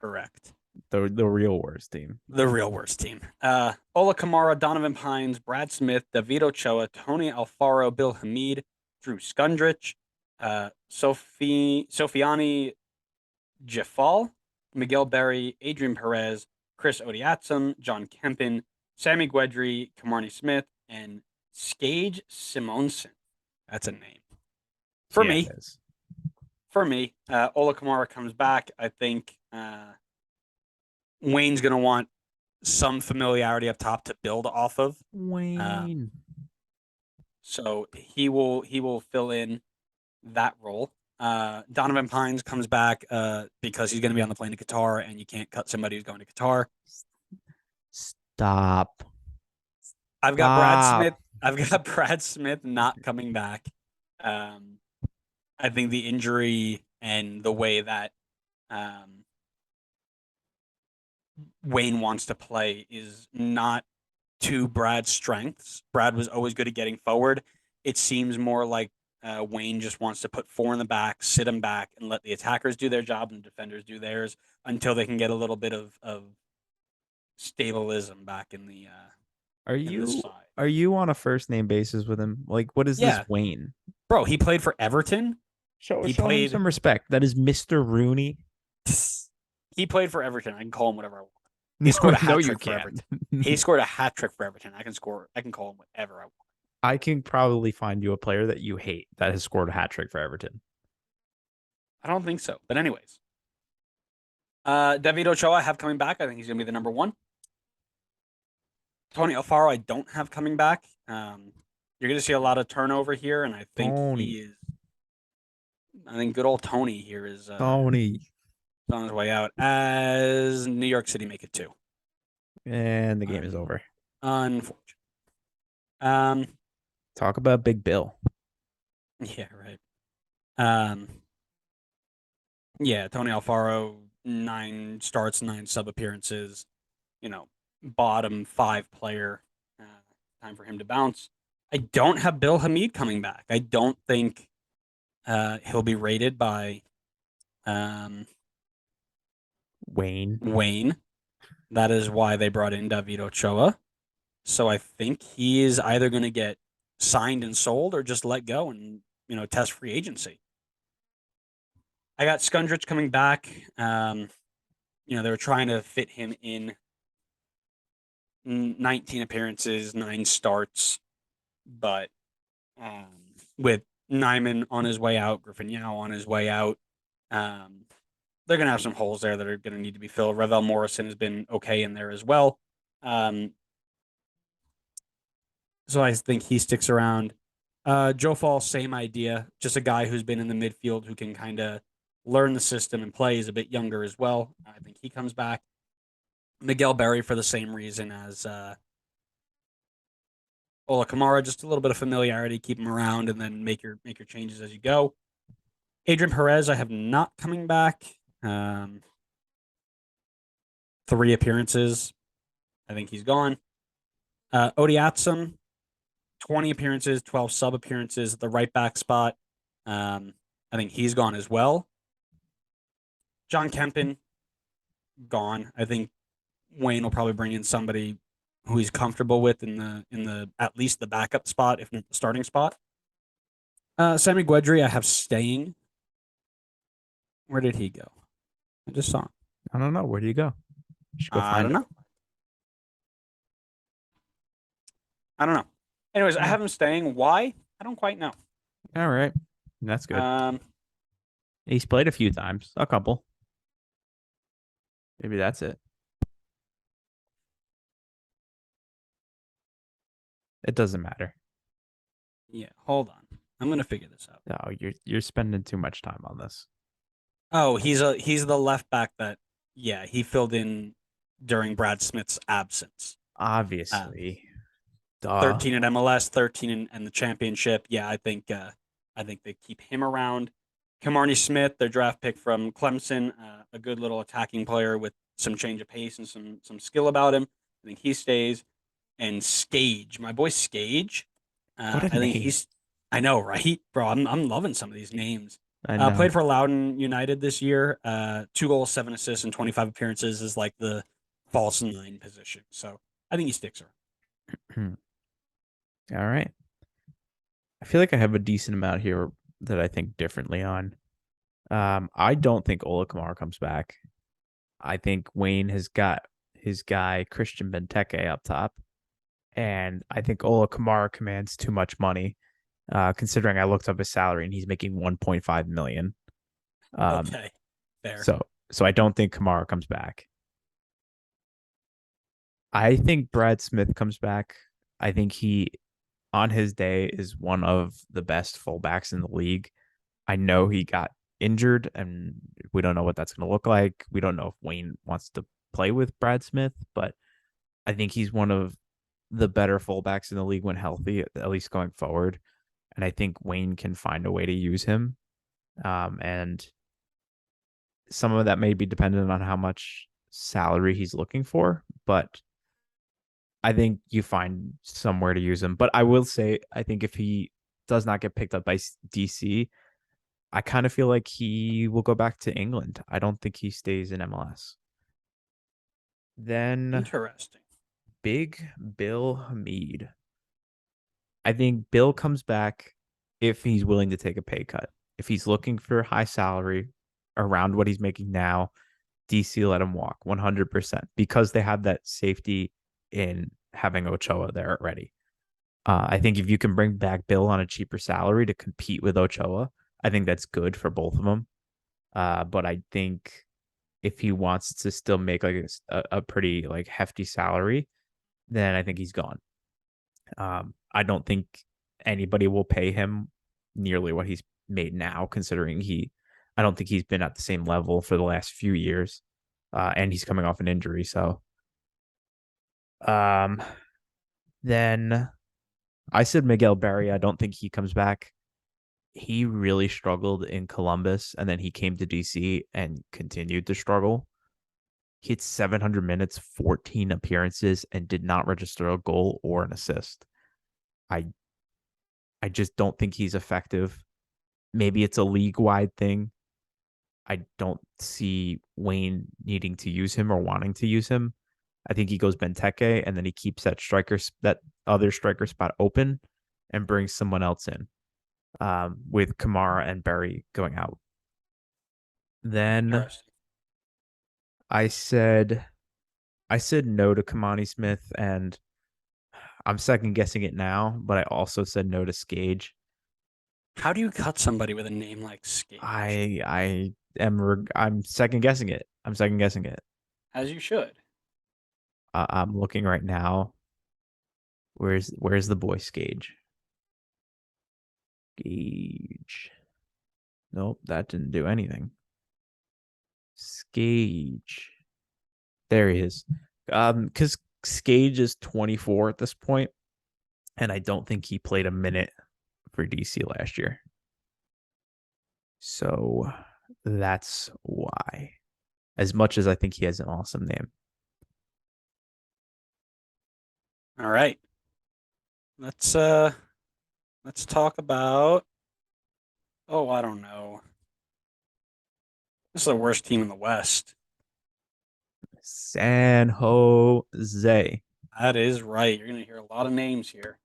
Correct. the real worst team. The real worst team. Ola Kamara, Donovan Pines, Brad Smith, David Ochoa, Tony Alfaro, Bill Hamid, Drew Skundrich, Sofiani Jafal, Miguel Berry, Adrian Perez, Chris Odiatsum, John Kempin, Sammy Guedry, Kamarni Smith, and Skage Simonsen. That's a name. For me, Ola Kamara comes back. I think Wayne's going to want some familiarity up top to build off of. Wayne. So he will fill in that role. Donovan Pines comes back because he's going to be on the plane to Qatar, and you can't cut somebody who's going to Qatar. Stop. I've got Brad Smith. I've got Brad Smith not coming back. I think the injury and the way that Wayne wants to play is not to Brad's strengths. Brad was always good at getting forward. It seems more like Wayne just wants to put four in the back, sit them back, and let the attackers do their job and the defenders do theirs until they can get a little bit of stabilism back in the Are you on a first name basis with him? Like, what is this Wayne? Bro, he played for Everton. Show him some respect. That is Mr. Rooney. He played for Everton. I can call him whatever I want. He scored a hat trick for Everton. He scored a hat trick for Everton. I can call him whatever I want. I can probably find you a player that you hate that has scored a hat trick for Everton. I don't think so. But anyways. David Ochoa I have coming back. I think he's going to be the number one. Tony Alfaro I don't have coming back. You're going to see a lot of turnover here, and I think I think good old Tony here is Tony on his way out as New York City make it 2. And the game is over. Unfortunate. Talk about Big Bill. Yeah, right. Yeah, Tony Alfaro, 9 starts, 9 sub appearances. Bottom 5 player. Time for him to bounce. I don't have Bill Hamid coming back. I don't think he'll be rated by Wayne. That is why they brought in David Ochoa. So I think he is either going to get signed and sold or just let go and, test free agency. I got Skundrich coming back. They were trying to fit him in 19 appearances, 9 starts, but with Nyman on his way out, Griffin Yao on his way out, they're going to have some holes there that are going to need to be filled. Ravel Morrison has been okay in there as well. So I think he sticks around. Joe Fall, same idea. Just a guy who's been in the midfield who can kind of learn the system and play. He's a bit younger as well. I think he comes back. Miguel Berry for the same reason as Ola Kamara, just a little bit of familiarity, keep him around, and then make your changes as you go. Adrian Perez, I have not coming back. 3 appearances. I think he's gone. Odiatsum, 20 appearances, 12 sub appearances at the right back spot. I think he's gone as well. John Kempin, gone. I think Wayne will probably bring in somebody who he's comfortable with in the at least the backup spot, if not the starting spot. Sammy Guedry, I have staying. Where did he go? I just saw him. I don't know. Where do you go? I don't know. Anyways, I have him staying. Why? I don't quite know. All right. That's good. He's played a few times. A couple. Maybe that's it. It doesn't matter. Yeah, hold on. I'm gonna figure this out. No, you're spending too much time on this. Oh, he's the left back that he filled in during Brad Smith's absence. Obviously. Duh. 13 at MLS, 13 in the championship. Yeah, I think they keep him around. Kamarni Smith, their draft pick from Clemson, a good little attacking player with some change of pace and some skill about him. I think he stays. And Skage, my boy Skage, What a I think name. I know, right, bro? I'm loving some of these names. I know. Played for Loudoun United this year. 2 goals, 7 assists, and 25 appearances is like the false nine position. So I think he sticks around. All right. I feel like I have a decent amount here that I think differently on. I don't think Ola Kamara comes back. I think Wayne has got his guy Christian Benteke up top, and I think Ola Kamara commands too much money. Considering I looked up his salary and he's making 1.5 million. Okay, fair. So I don't think Kamara comes back. I think Brad Smith comes back. I think he, on his day, is one of the best fullbacks in the league. I know he got injured, and we don't know what that's going to look like. We don't know if Wayne wants to play with Brad Smith, but I think he's one of the better fullbacks in the league when healthy, at least going forward. And I think Wayne can find a way to use him. And some of that may be dependent on how much salary he's looking for, but I think you find somewhere to use him. But I will say, I think if he does not get picked up by DC, I kind of feel like he will go back to England. I don't think he stays in MLS. Then Interesting. Big Bill Hamid. I think Bill comes back if he's willing to take a pay cut. If he's looking for a high salary around what he's making now, DC let him walk 100% because they have that safety in having Ochoa there already. I think if you can bring back Bill on a cheaper salary to compete with Ochoa, I think that's good for both of them. But I think if he wants to still make like a pretty like hefty salary, then I think he's gone. I don't think anybody will pay him nearly what he's made now, considering I don't think he's been at the same level for the last few years, and he's coming off an injury. So, then I said Miguel Berry. I don't think he comes back. He really struggled in Columbus, and then he came to DC and continued to struggle. He had 700 minutes, 14 appearances, and did not register a goal or an assist. I just don't think he's effective. Maybe it's a league-wide thing. I don't see Wayne needing to use him or wanting to use him. I think he goes Benteke, and then he keeps that other striker spot open and brings someone else in, with Kamara and Berry going out. Then I said no to Kamani Smith, and I'm second guessing it now, but I also said no to Skage. How do you cut somebody with a name like Skage? I'm second guessing it. As you should. I'm looking right now. Where's the boy Skage? Gage. Nope, that didn't do anything. Skage. There he is. Because Skage is 24 at this point, and I don't think he played a minute for DC last year. So that's why. As much as I think he has an awesome name. All right. Let's talk about I don't know. This is the worst team in the West. San Jose. That is right. You're gonna hear a lot of names here.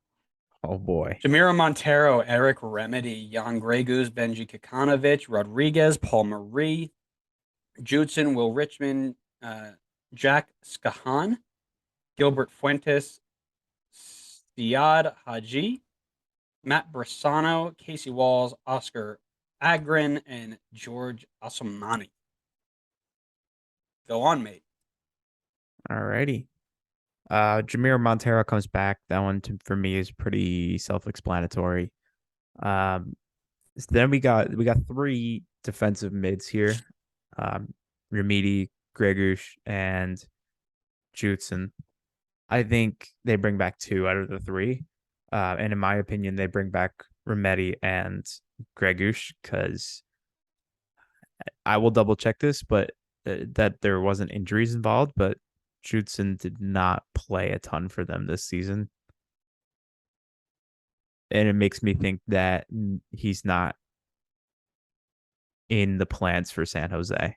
Oh boy. Jamiro Montero, Eric Remedy, Jan Gregus, Benji Kikanovic, Rodriguez, Paul Marie, Judson, Will Richmond, Jack Skahan, Gilbert Fuentes, Siad Haji, Matt Brasano, Casey Walls, Oscar Agrin, and George Asomani. Go on, mate. Alrighty. Jameer Montero comes back. That one for me is pretty self-explanatory. Um, then we got three defensive mids here. Remedi, Gregush, and Judson. I think they bring back two out of the three. And in my opinion, they bring back Remedi and Gregush because I will double check this, but that there wasn't injuries involved, but Judson did not play a ton for them this season. And it makes me think that he's not in the plans for San Jose.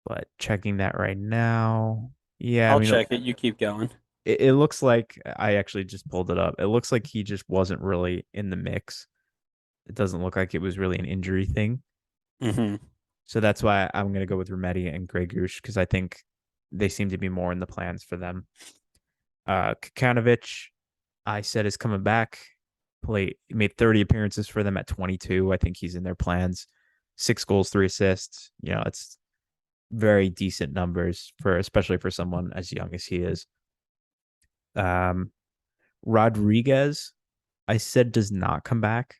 But checking that right now. Yeah, I I'll mean, check it. You keep going. it looks like I actually just pulled it up. It looks like he just wasn't really in the mix. It doesn't look like it was really an injury thing. Mm-hmm. So that's why I'm going to go with Remedi and Gregush because I think they seem to be more in the plans for them. Kikanovic, I said, is coming back. Made 30 appearances for them at 22. I think he's in their plans. 6 goals, 3 assists. It's very decent numbers especially for someone as young as he is. Rodriguez, I said, does not come back.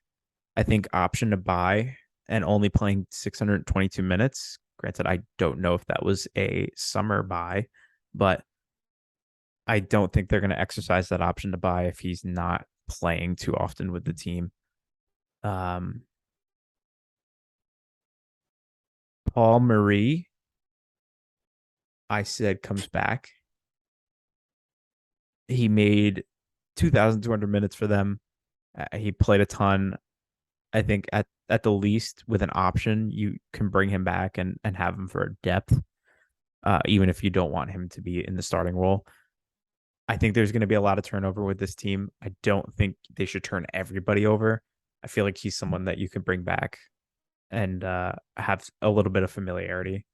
I think option to buy and only playing 622 minutes. Granted, I don't know if that was a summer buy, but I don't think they're going to exercise that option to buy if he's not playing too often with the team. Paul Marie, I said, comes back. He made 2,200 minutes for them. He played a ton. I think at the least with an option, you can bring him back and have him for depth, even if you don't want him to be in the starting role. I think there's going to be a lot of turnover with this team. I don't think they should turn everybody over. I feel like he's someone that you can bring back and have a little bit of familiarity.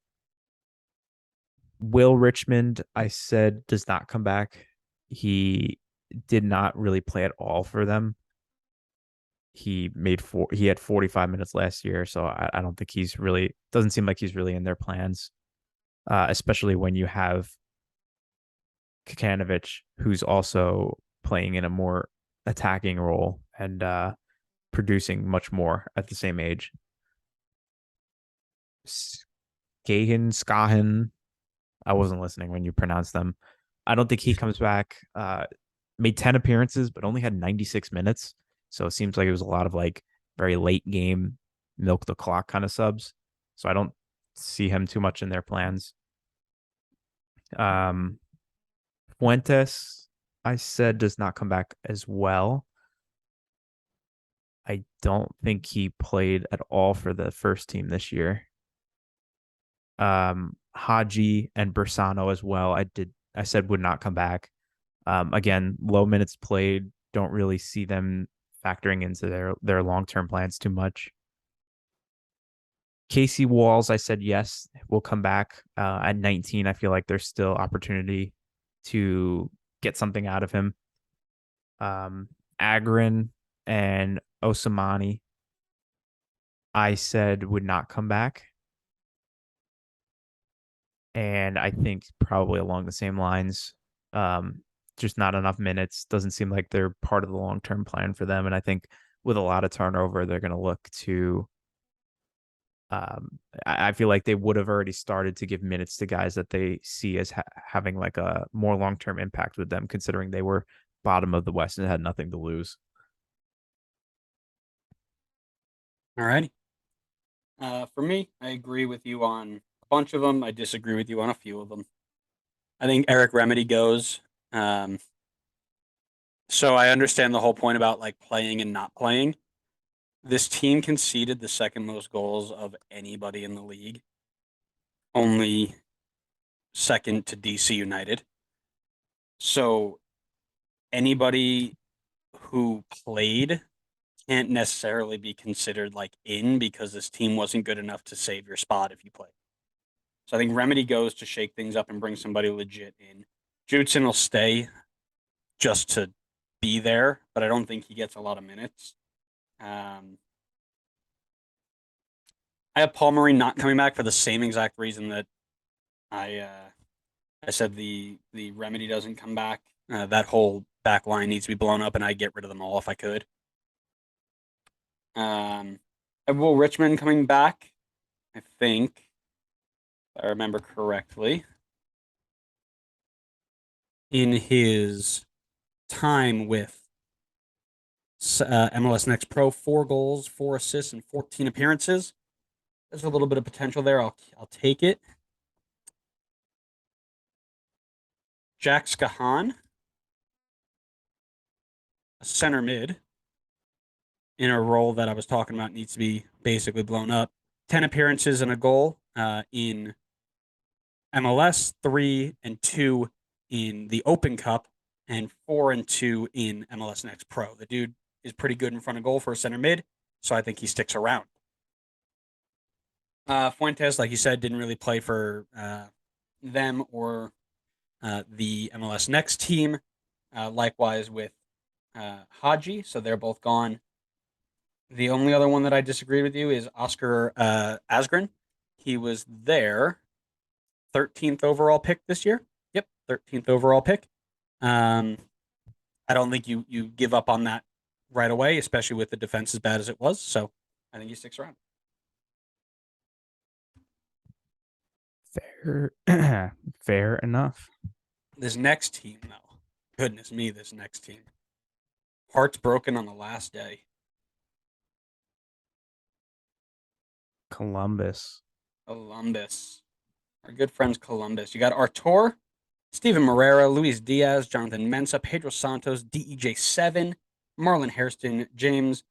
Will Richmond, I said, does not come back. He did not really play at all for them. He had 45 minutes last year, so I don't think doesn't seem like he's really in their plans, especially when you have Kikanovic, who's also playing in a more attacking role and producing much more at the same age. Skahan, I wasn't listening when you pronounced them. I don't think he comes back. Made 10 appearances, but only had 96 minutes. So it seems like it was a lot of like very late game, milk the clock kind of subs. So I don't see him too much in their plans. Fuentes, I said, does not come back as well. I don't think he played at all for the first team this year. Haji and Bersano as well. I said would not come back. Again, low minutes played. Don't really see them factoring into their long-term plans too much. Casey Walls, I said yes, will come back at 19. I feel like there's still opportunity to get something out of him. Agrin and Osamani, I said would not come back. And I think probably along the same lines. Just not enough minutes. Doesn't seem like they're part of the long-term plan for them. And I think with a lot of turnover, they're going to look to. I feel like they would have already started to give minutes to guys that they see as having like a more long-term impact with them, considering they were bottom of the West and had nothing to lose. All righty. For me, I agree with you on a bunch of them. I disagree with you on a few of them. I think Eric Remedy goes. So I understand the whole point about like playing and not playing. This team conceded the second most goals of anybody in the league, only second to DC United. So anybody who played can't necessarily be considered like in because this team wasn't good enough to save your spot if you play. So I think Remedy goes to shake things up and bring somebody legit in. Judson will stay just to be there, but I don't think he gets a lot of minutes. I have Paul Murray not coming back for the same exact reason that I I said the remedy doesn't come back. That whole back line needs to be blown up, and I'd get rid of them all if I could. Will Richmond coming back, I think, if I remember correctly, in his time with MLS Next Pro, 4 goals, 4 assists, and 14 appearances. There's a little bit of potential there. I'll take it. Jack Skahan, a center mid, in a role that I was talking about needs to be basically blown up. 10 appearances and a goal in MLS, 3 and 2 in the Open Cup, and 4 and 2 in MLS Next Pro. The dude is pretty good in front of goal for a center mid, so I think he sticks around. Fuentes, like you said, didn't really play for them or the MLS Next team. Likewise with Haji, so they're both gone. The only other one that I disagreed with you is Oscar Asgren. He was their 13th overall pick this year. Yep, 13th overall pick. I don't think you give up on that right away, especially with the defense as bad as it was. So I think he sticks around. Fair enough. This next team, though, goodness me, this next team. Hearts broken on the last day. Columbus. Our good friends Columbus. You got Artur, Steven Moreira, Luis Diaz, Jonathan Mensah, Pedro Santos, DEJ7, Marlon Hairston, James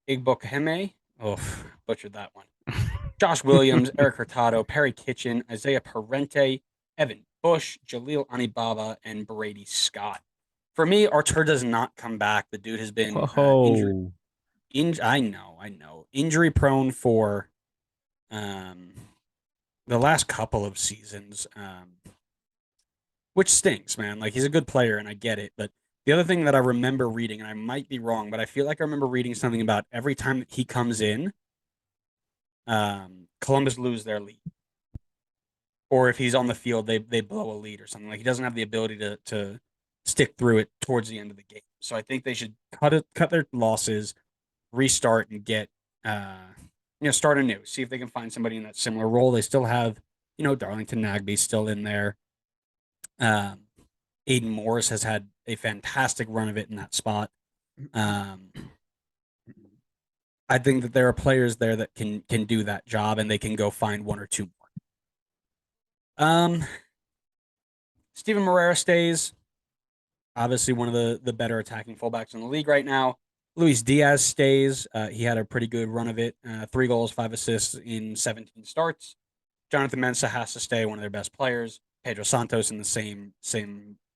Igbokeme. Oh, butchered that one. Josh Williams, Eric Hurtado, Perry Kitchen, Isaiah Parente, Evan Bush, Jaleel Anibaba, and Brady Scott. For me, Artur does not come back. The dude has been injured. I know. Injury prone for the last couple of seasons, which stinks, man. Like, he's a good player, and I get it. But the other thing that I remember reading, and I might be wrong, but I feel like I remember reading something about every time that he comes in, Columbus lose their lead. Or if he's on the field, they blow a lead or something. Like, he doesn't have the ability to stick through it towards the end of the game. So I think they should cut their losses, restart, and get start anew. See if they can find somebody in that similar role. They still have, Darlington Nagbe still in there. Aiden Morris has had a fantastic run of it in that spot. I think that there are players there that can do that job, and they can go find one or two more. Steven Moreira stays. Obviously, one of the better attacking fullbacks in the league right now. Luis Diaz stays. He had a pretty good run of it. 3 goals, 5 assists in 17 starts. Jonathan Mensah has to stay, one of their best players. Pedro Santos in the same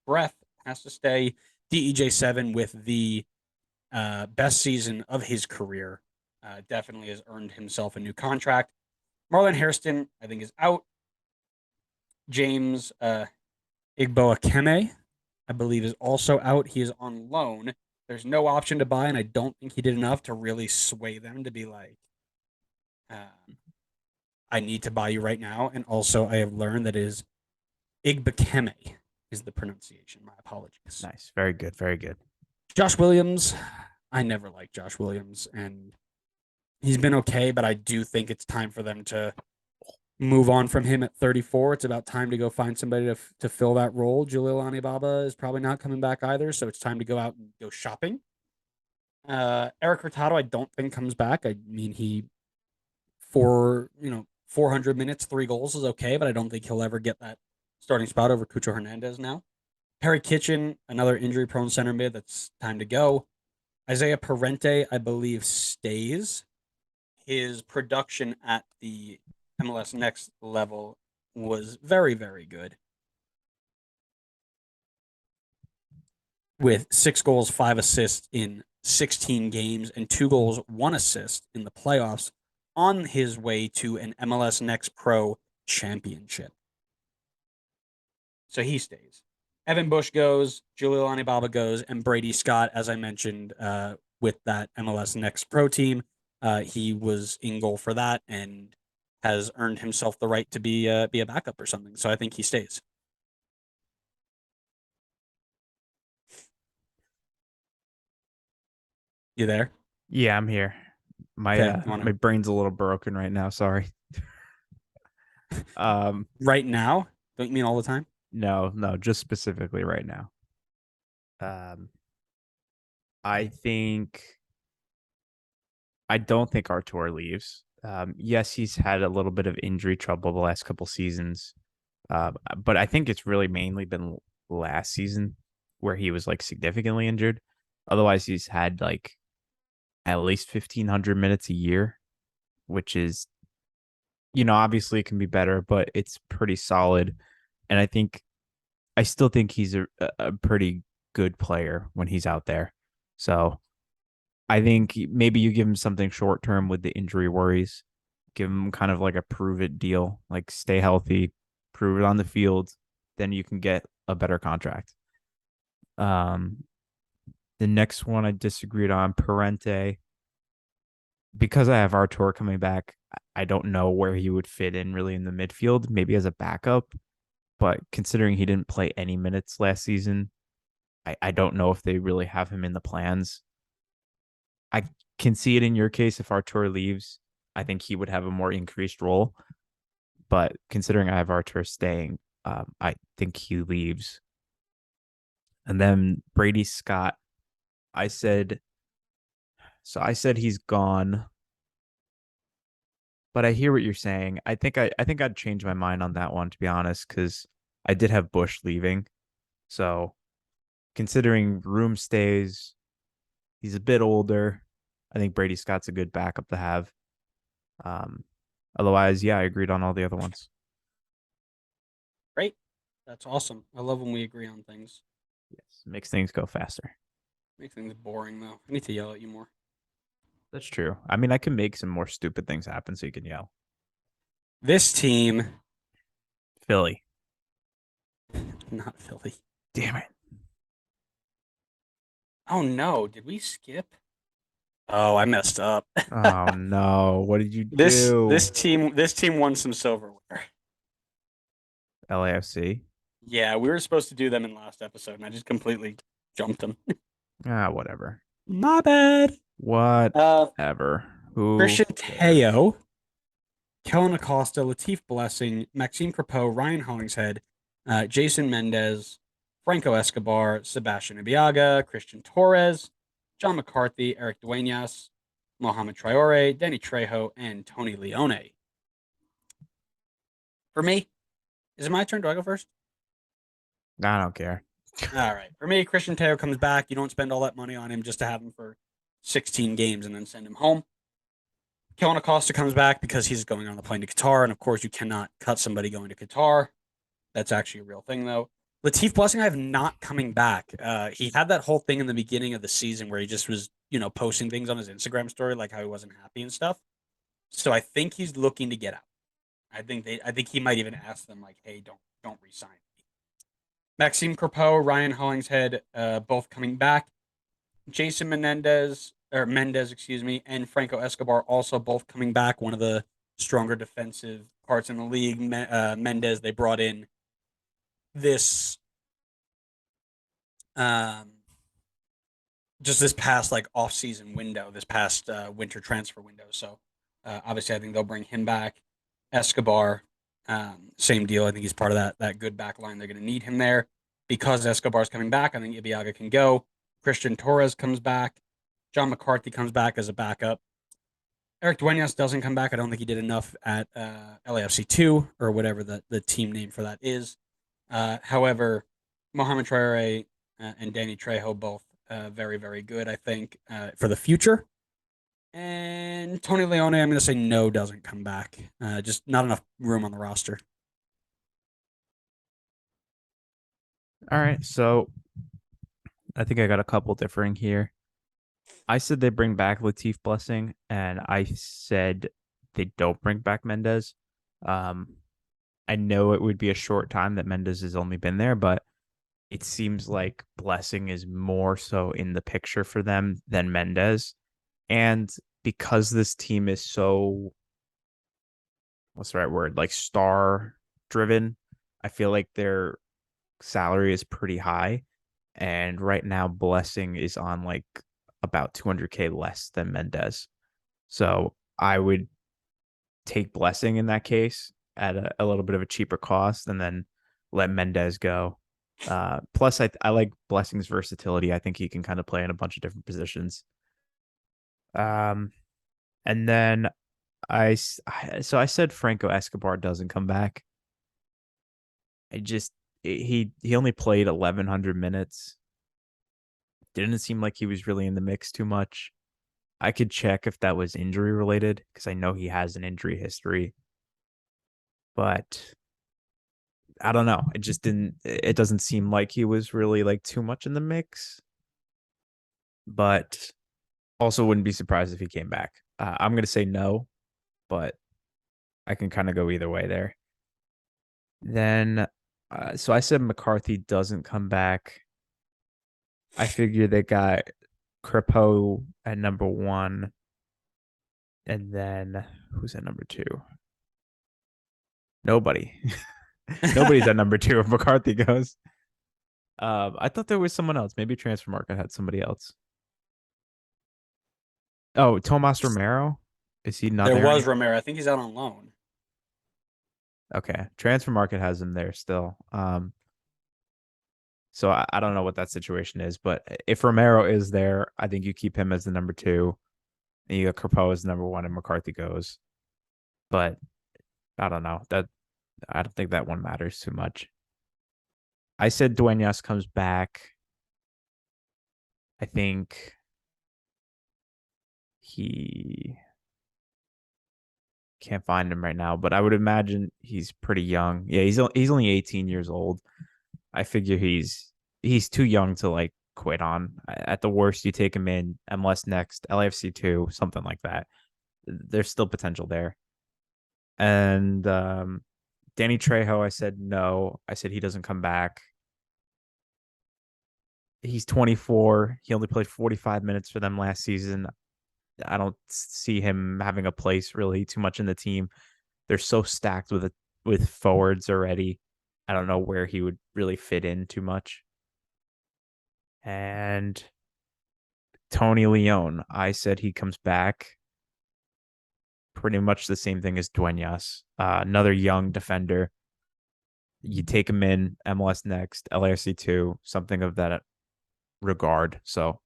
breath has to stay. DEJ7 with the best season of his career definitely has earned himself a new contract. Marlon Hairston, I think, is out. James Igboakeme, I believe, is also out. He is on loan. There's no option to buy, and I don't think he did enough to really sway them to be like, I need to buy you right now. And also, I have learned that is Igbokeme is the pronunciation. My apologies. Nice. Very good. Very good. Josh Williams. I never liked Josh Williams, and he's been okay, but I do think it's time for them to move on from him at 34. It's about time to go find somebody to fill that role. Jaleel Anibaba is probably not coming back either, so it's time to go out and go shopping. Eric Hurtado, I don't think comes back. I mean, he 400 minutes, 3 goals is okay, but I don't think he'll ever get that starting spot over Cucho Hernandez now. Perry Kitchen, another injury-prone center mid. That's time to go. Isaiah Parente, I believe, stays. His production at the MLS Next level was very, very good. With 6 goals, 5 assists in 16 games, and 2 goals, 1 assist in the playoffs on his way to an MLS Next Pro championship. So he stays. Evan Bush goes, Jaleel Anibaba goes, and Brady Scott, as I mentioned, with that MLS Next Pro team, he was in goal for that and has earned himself the right to be a backup or something. So I think he stays. You there? Yeah, I'm here. My Okay. You want my to brain's a little broken right now. Sorry. Um, right now? Don't you mean all the time? no, just specifically right now. Um, I think I don't think Artur leaves. Yes, he's had a little bit of injury trouble the last couple seasons, but I think it's really mainly been last season where he was like significantly injured. Otherwise, he's had like at least 1,500 minutes a year, which is, obviously it can be better, but it's pretty solid. And I still think he's a pretty good player when he's out there. So I think maybe you give him something short term with the injury worries, give him kind of like a prove it deal, like stay healthy, prove it on the field, then you can get a better contract. Um, the next one I disagreed on, Parente, because I have Artur coming back. I don't know where he would fit in really in the midfield, maybe as a backup, but considering he didn't play any minutes last season, I don't know if they really have him in the plans. I can see it in your case if Artur leaves. I think he would have a more increased role. But considering I have Artur staying, I think he leaves. And then Brady Scott, I said, I said he's gone, but I hear what you're saying. I think I'd change my mind on that one, to be honest, because I did have Bush leaving. So considering room stays, he's a bit older. I think Brady Scott's a good backup to have. Um, Otherwise, yeah, I agreed on all the other ones. Great. That's awesome. I love when we agree on things. Yes, makes things go faster. Makes things boring though. I need to yell at you more. That's true. I mean, I can make some more stupid things happen so you can yell. This team, Philly. not Philly. Damn it. Oh no, did we skip? Oh, I messed up. Oh no. What did you this do? this team won some silverware. LAFC. Yeah, we were supposed to do them in last episode, and I just completely jumped them. Whatever. My bad. Whatever. Who Christian cares? Teo, Kellen Acosta, Latif Blessing, Maxime Crepeau, Ryan Hollingshead, Jason Mendez, Franco Escobar, Sebastian Ibiaga, Christian Torres, John McCarthy, Eric Duenas, Mohamed Traore, Danny Trejo, and Tony Leone. For me, is it my turn? Do I go first? I don't care. All right. For me, Christian Teo comes back. You don't spend all that money on him just to have him for 16 games and then send him home. Kellen Acosta comes back because he's going on the plane to Qatar. And of course, you cannot cut somebody going to Qatar. That's actually a real thing, though. Latif Blessing, I have not coming back. He had that whole thing in the beginning of the season where he just was, posting things on his Instagram story, like how he wasn't happy and stuff. So I think he's looking to get out. I think he might even ask them, like, hey, don't resign me. Maxime Crepeau, Ryan Hollingshead, both coming back. Jason Mendez, excuse me, and Franco Escobar also both coming back. One of the stronger defensive parts in the league. Mendez, they brought in this um just this past like off-season window, this past winter transfer window. So obviously I think they'll bring him back. Escobar, same deal. I think he's part of that good back line. They're going to need him there. Because Escobar's coming back, I think Ibiaga can go. Christian Torres comes back. John McCarthy comes back as a backup. Eric Duenas doesn't come back. I don't think he did enough at LAFC 2 or whatever the team name for that is. However, Mohamed Traore and Danny Trejo both very, very good, I think, for the future. And Tony Leone, I'm going to say no, doesn't come back. Just not enough room on the roster. All right. So I think I got a couple differing here. I said they bring back Latif Blessing, and I said they don't bring back Mendez. I know it would be a short time that Mendez has only been there, but it seems like Blessing is more so in the picture for them than Mendez. And because this team is so, what's the right word? Like star driven, I feel like their salary is pretty high. And right now, Blessing is on like about 200K less than Mendez. So I would take Blessing in that case at a little bit of a cheaper cost and then let Mendez go. Plus, I like Blessing's versatility. I think he can kind of play in a bunch of different positions. And then I said Franco Escobar doesn't come back. He only played 1,100 minutes. Didn't seem like he was really in the mix too much. I could check if that was injury related because I know he has an injury history. But I don't know. It doesn't seem like he was really like too much in the mix. But also wouldn't be surprised if he came back. I'm going to say no, but I can kind of go either way there. Then, so I said McCarthy doesn't come back. I figure they got Crepeau at number 1. And then who's at number 2? Nobody. Nobody's at number 2 if McCarthy goes. I thought there was someone else. Maybe Transfer Market had somebody else. Oh, Tomas Romero? Is he not There there? was anymore? Romero. I think he's out on loan. Okay. Transfer Market has him there still. So I don't know what that situation is, but if Romero is there, I think you keep him as the number 2. And you got Crepeau as number 1 and McCarthy goes. But I don't know. I don't think that one matters too much. I said Duenas comes back. I think he can't find him right now, but I would imagine he's pretty young. Yeah, he's only 18 years old. I figure he's too young to like quit on. At the worst, you take him in MLS next, LAFC 2, something like that. There's still potential there. And Danny Trejo, I said no. I said he doesn't come back. He's 24. He only played 45 minutes for them last season. I don't see him having a place really too much in the team. They're so stacked with forwards already. I don't know where he would really fit in too much. And Tony Leon, I said he comes back. Pretty much the same thing as Duenas. Another young defender. You take him in MLS next, LAFC 2, something of that regard. So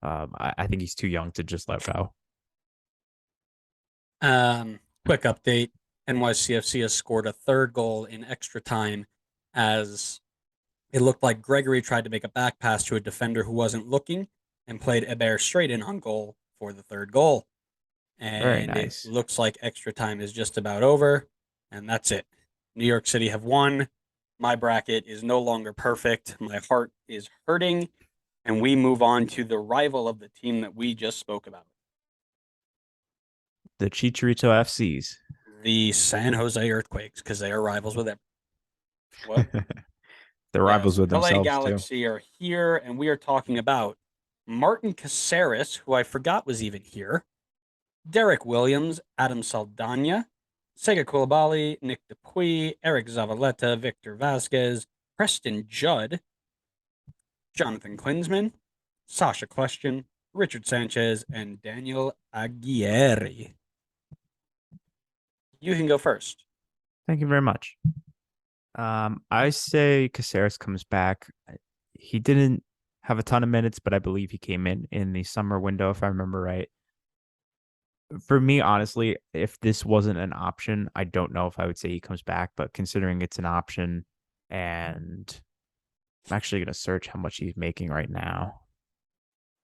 I think he's too young to just let go. Quick update. NYCFC has scored a 3rd goal in extra time as it looked like Gregory tried to make a back pass to a defender who wasn't looking and played Eber straight in on goal for the 3rd goal. Very And nice. It looks like extra time is just about over. And that's it. New York City have won. My bracket is no longer perfect. My heart is hurting. And we move on to the rival of the team that we just spoke about. The Chicharito FCs. The San Jose Earthquakes, because they are rivals with them. What? They're rivals with LA themselves Galaxy are here, and we are talking about Martin Caceres, who I forgot was even here, Derek Williams, Adam Saldana, Sega Koulibaly, Nick Dupuis, Eric Zavaleta, Victor Vasquez, Preston Judd, Jonathan Klinsman, Sasha Question, Richard Sanchez, and Daniel Aguirre. You can go first. Thank you very much. I say Caceres comes back. He didn't have a ton of minutes, but I believe he came in the summer window, if I remember right. For me, honestly, if this wasn't an option, I don't know if I would say he comes back, but considering it's an option, and I'm actually going to search how much he's making right now.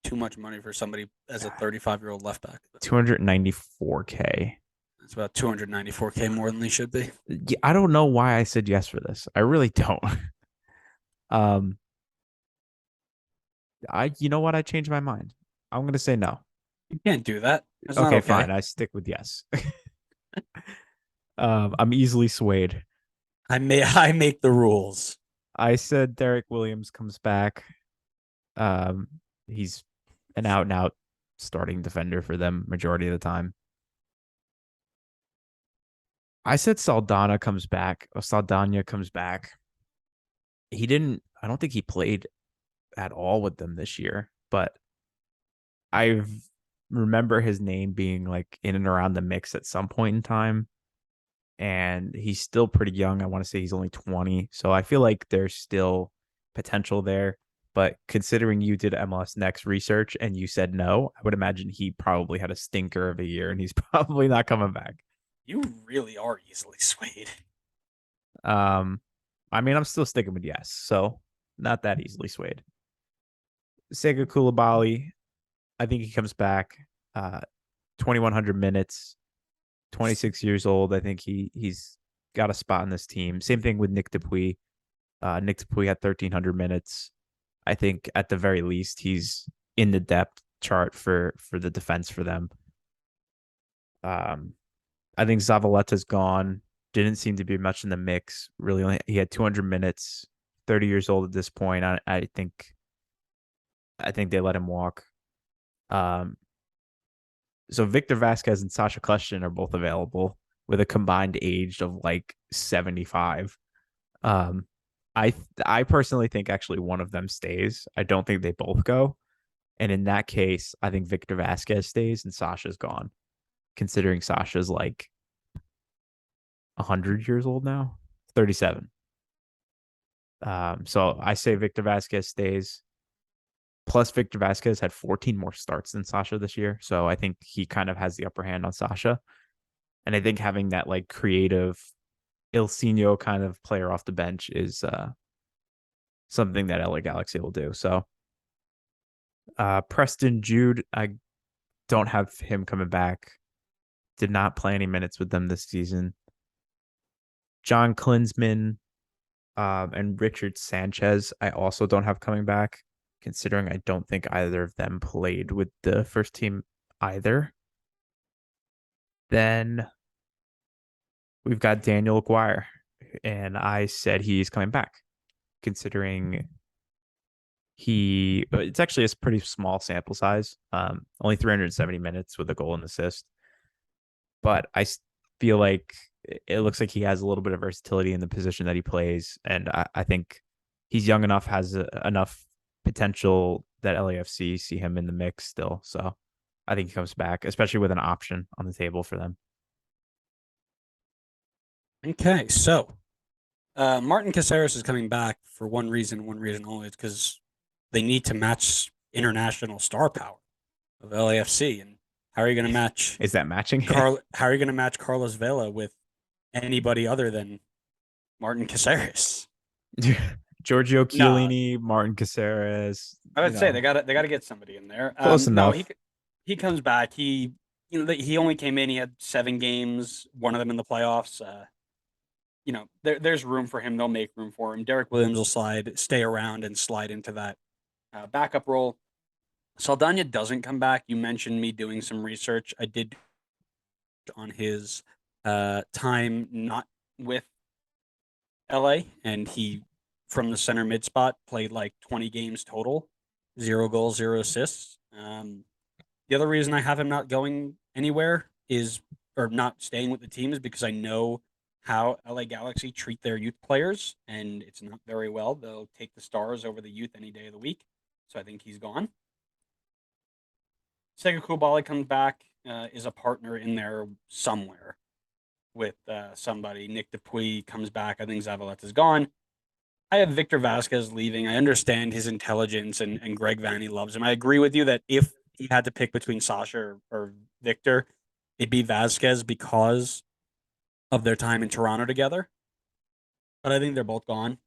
Too much money for somebody as a 35-year-old left back. 294K. It's about 294K more than they should be. Yeah, I don't know why I said yes for this. I really don't. You know what? I changed my mind. I'm going to say no. You can't do that. That's not Okay, okay. fine. I stick with yes. I'm easily swayed. I make the rules. I said Derek Williams comes back. He's an out and out starting defender for them majority of the time. I said Saldana comes back. Or Saldana comes back. I don't think he played at all with them this year, but I remember his name being like in and around the mix at some point in time. And he's still pretty young. I want to say he's only 20. So I feel like there's still potential there. But considering you did MLS Next research and you said no, I would imagine he probably had a stinker of a year and he's probably not coming back. You really are easily swayed. I mean, I'm still sticking with yes. So not that easily swayed. Sega Koulibaly, I think he comes back. 2,100 minutes, 26 years old. I think he's got a spot in this team. Same thing with Nick Dupuis. Nick Dupuis had 1,300 minutes. I think at the very least he's in the depth chart for the defense for them. I think Zavaleta's gone. Didn't seem to be much in the mix. Really, he had 200 minutes. 30 years old at this point. I think they let him walk. So Victor Vasquez and Sasha Kljestan are both available with a combined age of like 75. I personally think actually one of them stays. I don't think they both go. And in that case, I think Victor Vasquez stays and Sasha's gone, considering Sasha's like 100 years old now, 37. So I say Victor Vasquez stays. Plus, Victor Vasquez had 14 more starts than Sasha this year. So I think he kind of has the upper hand on Sasha. And I think having that like creative Ilsinho kind of player off the bench is something that LA Galaxy will do. So Preston Jude, I don't have him coming back. Did not play any minutes with them this season. John Klinsmann and Richard Sanchez, I also don't have coming back, considering I don't think either of them played with the first team either. Then we've got Daniel Aguirre, and I said he's coming back, considering it's actually a pretty small sample size, only 370 minutes with a goal and assist. But I feel like it looks like he has a little bit of versatility in the position that he plays, and I think he's young enough, has enough potential that LAFC see him in the mix still. So I think he comes back, especially with an option on the table for them. Okay, so Martin Caceres is coming back for one reason only. It's because they need to match international star power of LAFC. And how are you going to match? Is that matching? How are you going to match Carlos Vela with anybody other than Martin Caceres? Giorgio Chiellini, Martin Caceres. I would say they got to get somebody in there. Close enough. No, he comes back. He only came in. He had 7 games, one of them in the playoffs. There's room for him. They'll make room for him. Derek Williams will stay around and slide into that backup role. Saldana doesn't come back. You mentioned me doing some research. I did on his time not with LA, and he, from the center mid spot, played like 20 games total, 0 goals, 0 assists. The other reason I have him not going anywhere or not staying with the team is because I know how LA Galaxy treat their youth players, and it's not very well. They'll take the stars over the youth any day of the week. So I think he's gone. Sega Koulibaly comes back, is a partner in there somewhere with somebody. Nick Dupuis comes back. I think Zavaleta's gone. I have Victor Vasquez leaving. I understand his intelligence, and Greg Vanney loves him. I agree with you that if he had to pick between Sasha or Victor, it'd be Vasquez because of their time in Toronto together. But I think they're both gone.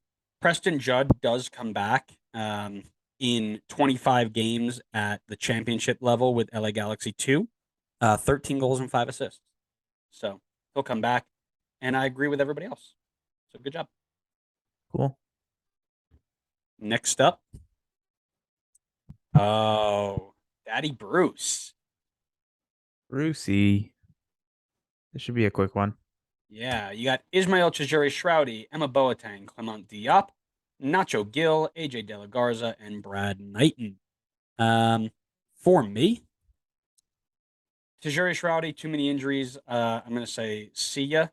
Preston Judd does come back in 25 games at the championship level with LA Galaxy 2, 13 goals and 5 assists. So he'll come back, and I agree with everybody else. So good job. Cool. Next up. Oh, Daddy Bruce. Brucey. This should be a quick one. Yeah, you got Ismail Chajuri-Shroudy, Emma Boateng, Clement Diop, Nacho Gill, AJ De La Garza, and Brad Knighton. For me, Chajuri-Shroudy, too many injuries. I'm going to say see ya.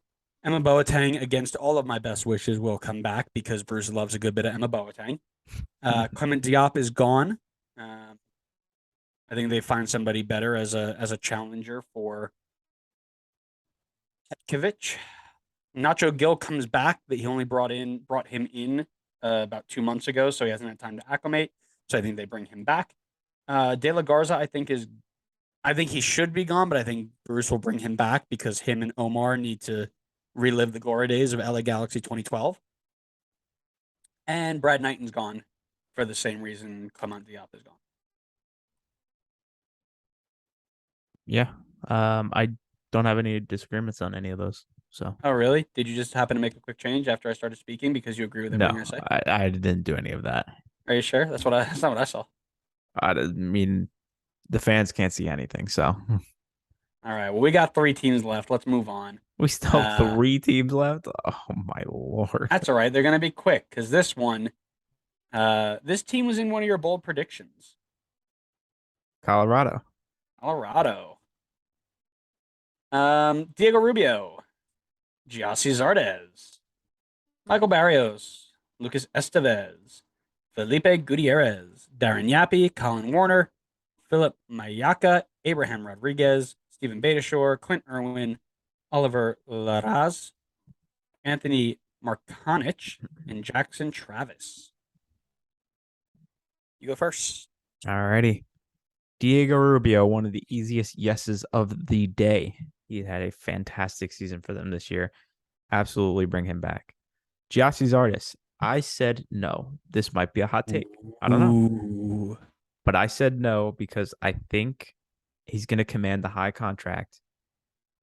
Emma Boateng, against all of my best wishes, will come back because Bruce loves a good bit of Emma Boateng. Clement Diop is gone. I think they find somebody better as a challenger for Petkovic. Nacho Gil comes back, but he only brought him in about 2 months ago, so he hasn't had time to acclimate. So I think they bring him back. De La Garza, I think he should be gone, but I think Bruce will bring him back because him and Omar need to relive the glory days of LA Galaxy 2012. And Brad Knighton's gone for the same reason Clement Diop is gone. Yeah. I don't have any disagreements on any of those. So Oh, really? Did you just happen to make a quick change after I started speaking because you agree with everything no, I say? I didn't do any of that. Are you sure? That's not what I saw. I mean, the fans can't see anything, so All right. Well, we got 3 teams left. Let's move on. we still have 3 teams left. Oh my lord! That's all right. They're gonna be quick because this team was in one of your bold predictions. Colorado. Colorado. Diego Rubio, Giassi Zardes, Michael Barrios, Lucas Estevez, Felipe Gutierrez, Darren Yappi, Colin Warner, Philip Mayaka, Abraham Rodriguez, Stephen Betashore, Clint Irwin, Oliver Laraz, Anthony Markanich, and Jackson Travis. You go first. Alrighty. Diego Rubio, one of the easiest yeses of the day. He had a fantastic season for them this year. Absolutely bring him back. Giassi Zardes, I said no. This might be a hot take. I don't know. But I said no because I think he's going to command the high contract,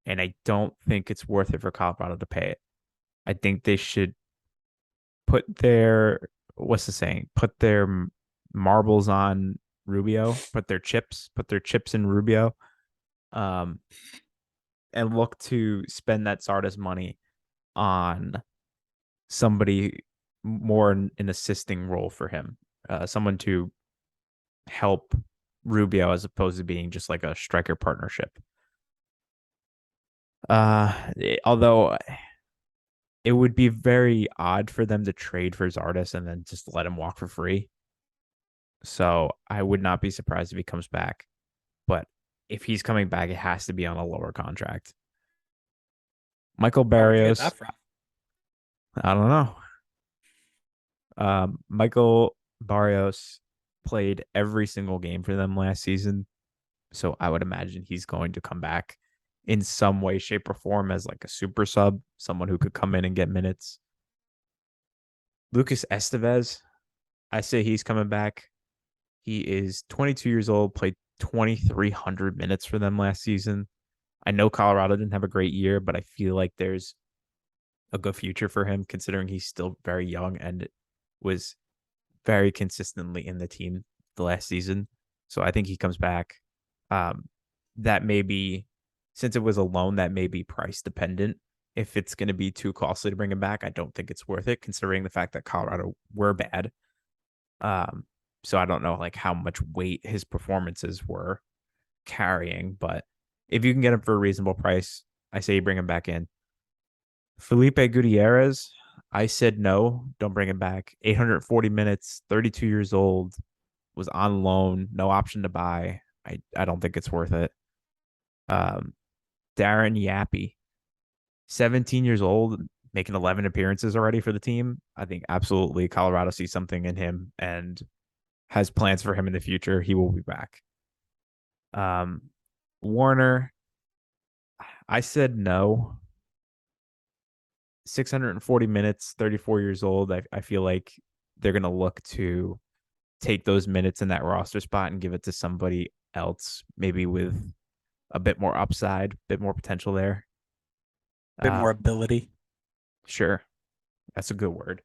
and I don't think it's worth it for Colorado to pay it. I think they should put their, what's the saying? Put their marbles on Rubio, put their chips in Rubio, and look to spend that Zardes money on somebody more in an assisting role for him, someone to help Rubio as opposed to being just like a striker partnership. Although it would be very odd for them to trade for Zardes and then just let him walk for free. So I would not be surprised if he comes back. But if he's coming back, it has to be on a lower contract. Michael Barrios. I don't know. Michael Barrios played every single game for them last season. So I would imagine he's going to come back in some way, shape, or form as like a super sub, someone who could come in and get minutes. Lucas Estevez, I say he's coming back. He is 22 years old, played 2,300 minutes for them last season. I know Colorado didn't have a great year, but I feel like there's a good future for him considering he's still very young and was very consistently in the team the last season. So I think he comes back. That may be, since it was a loan, that may be price dependent. If it's going to be too costly to bring him back, I don't think it's worth it considering the fact that Colorado were bad. So I don't know like how much weight his performances were carrying, but if you can get him for a reasonable price, I say you bring him back in. Felipe Gutierrez, I said no, don't bring him back. 840 minutes, 32 years old, was on loan, no option to buy. I don't think it's worth it. Darren Yappi, 17 years old, making 11 appearances already for the team. I think absolutely Colorado sees something in him and has plans for him in the future. He will be back. Warner, I said no. 640 minutes, 34 years old. I feel like they're going to look to take those minutes in that roster spot and give it to somebody else, maybe with a bit more upside, a bit more potential there. A bit more ability. Sure. That's a good word.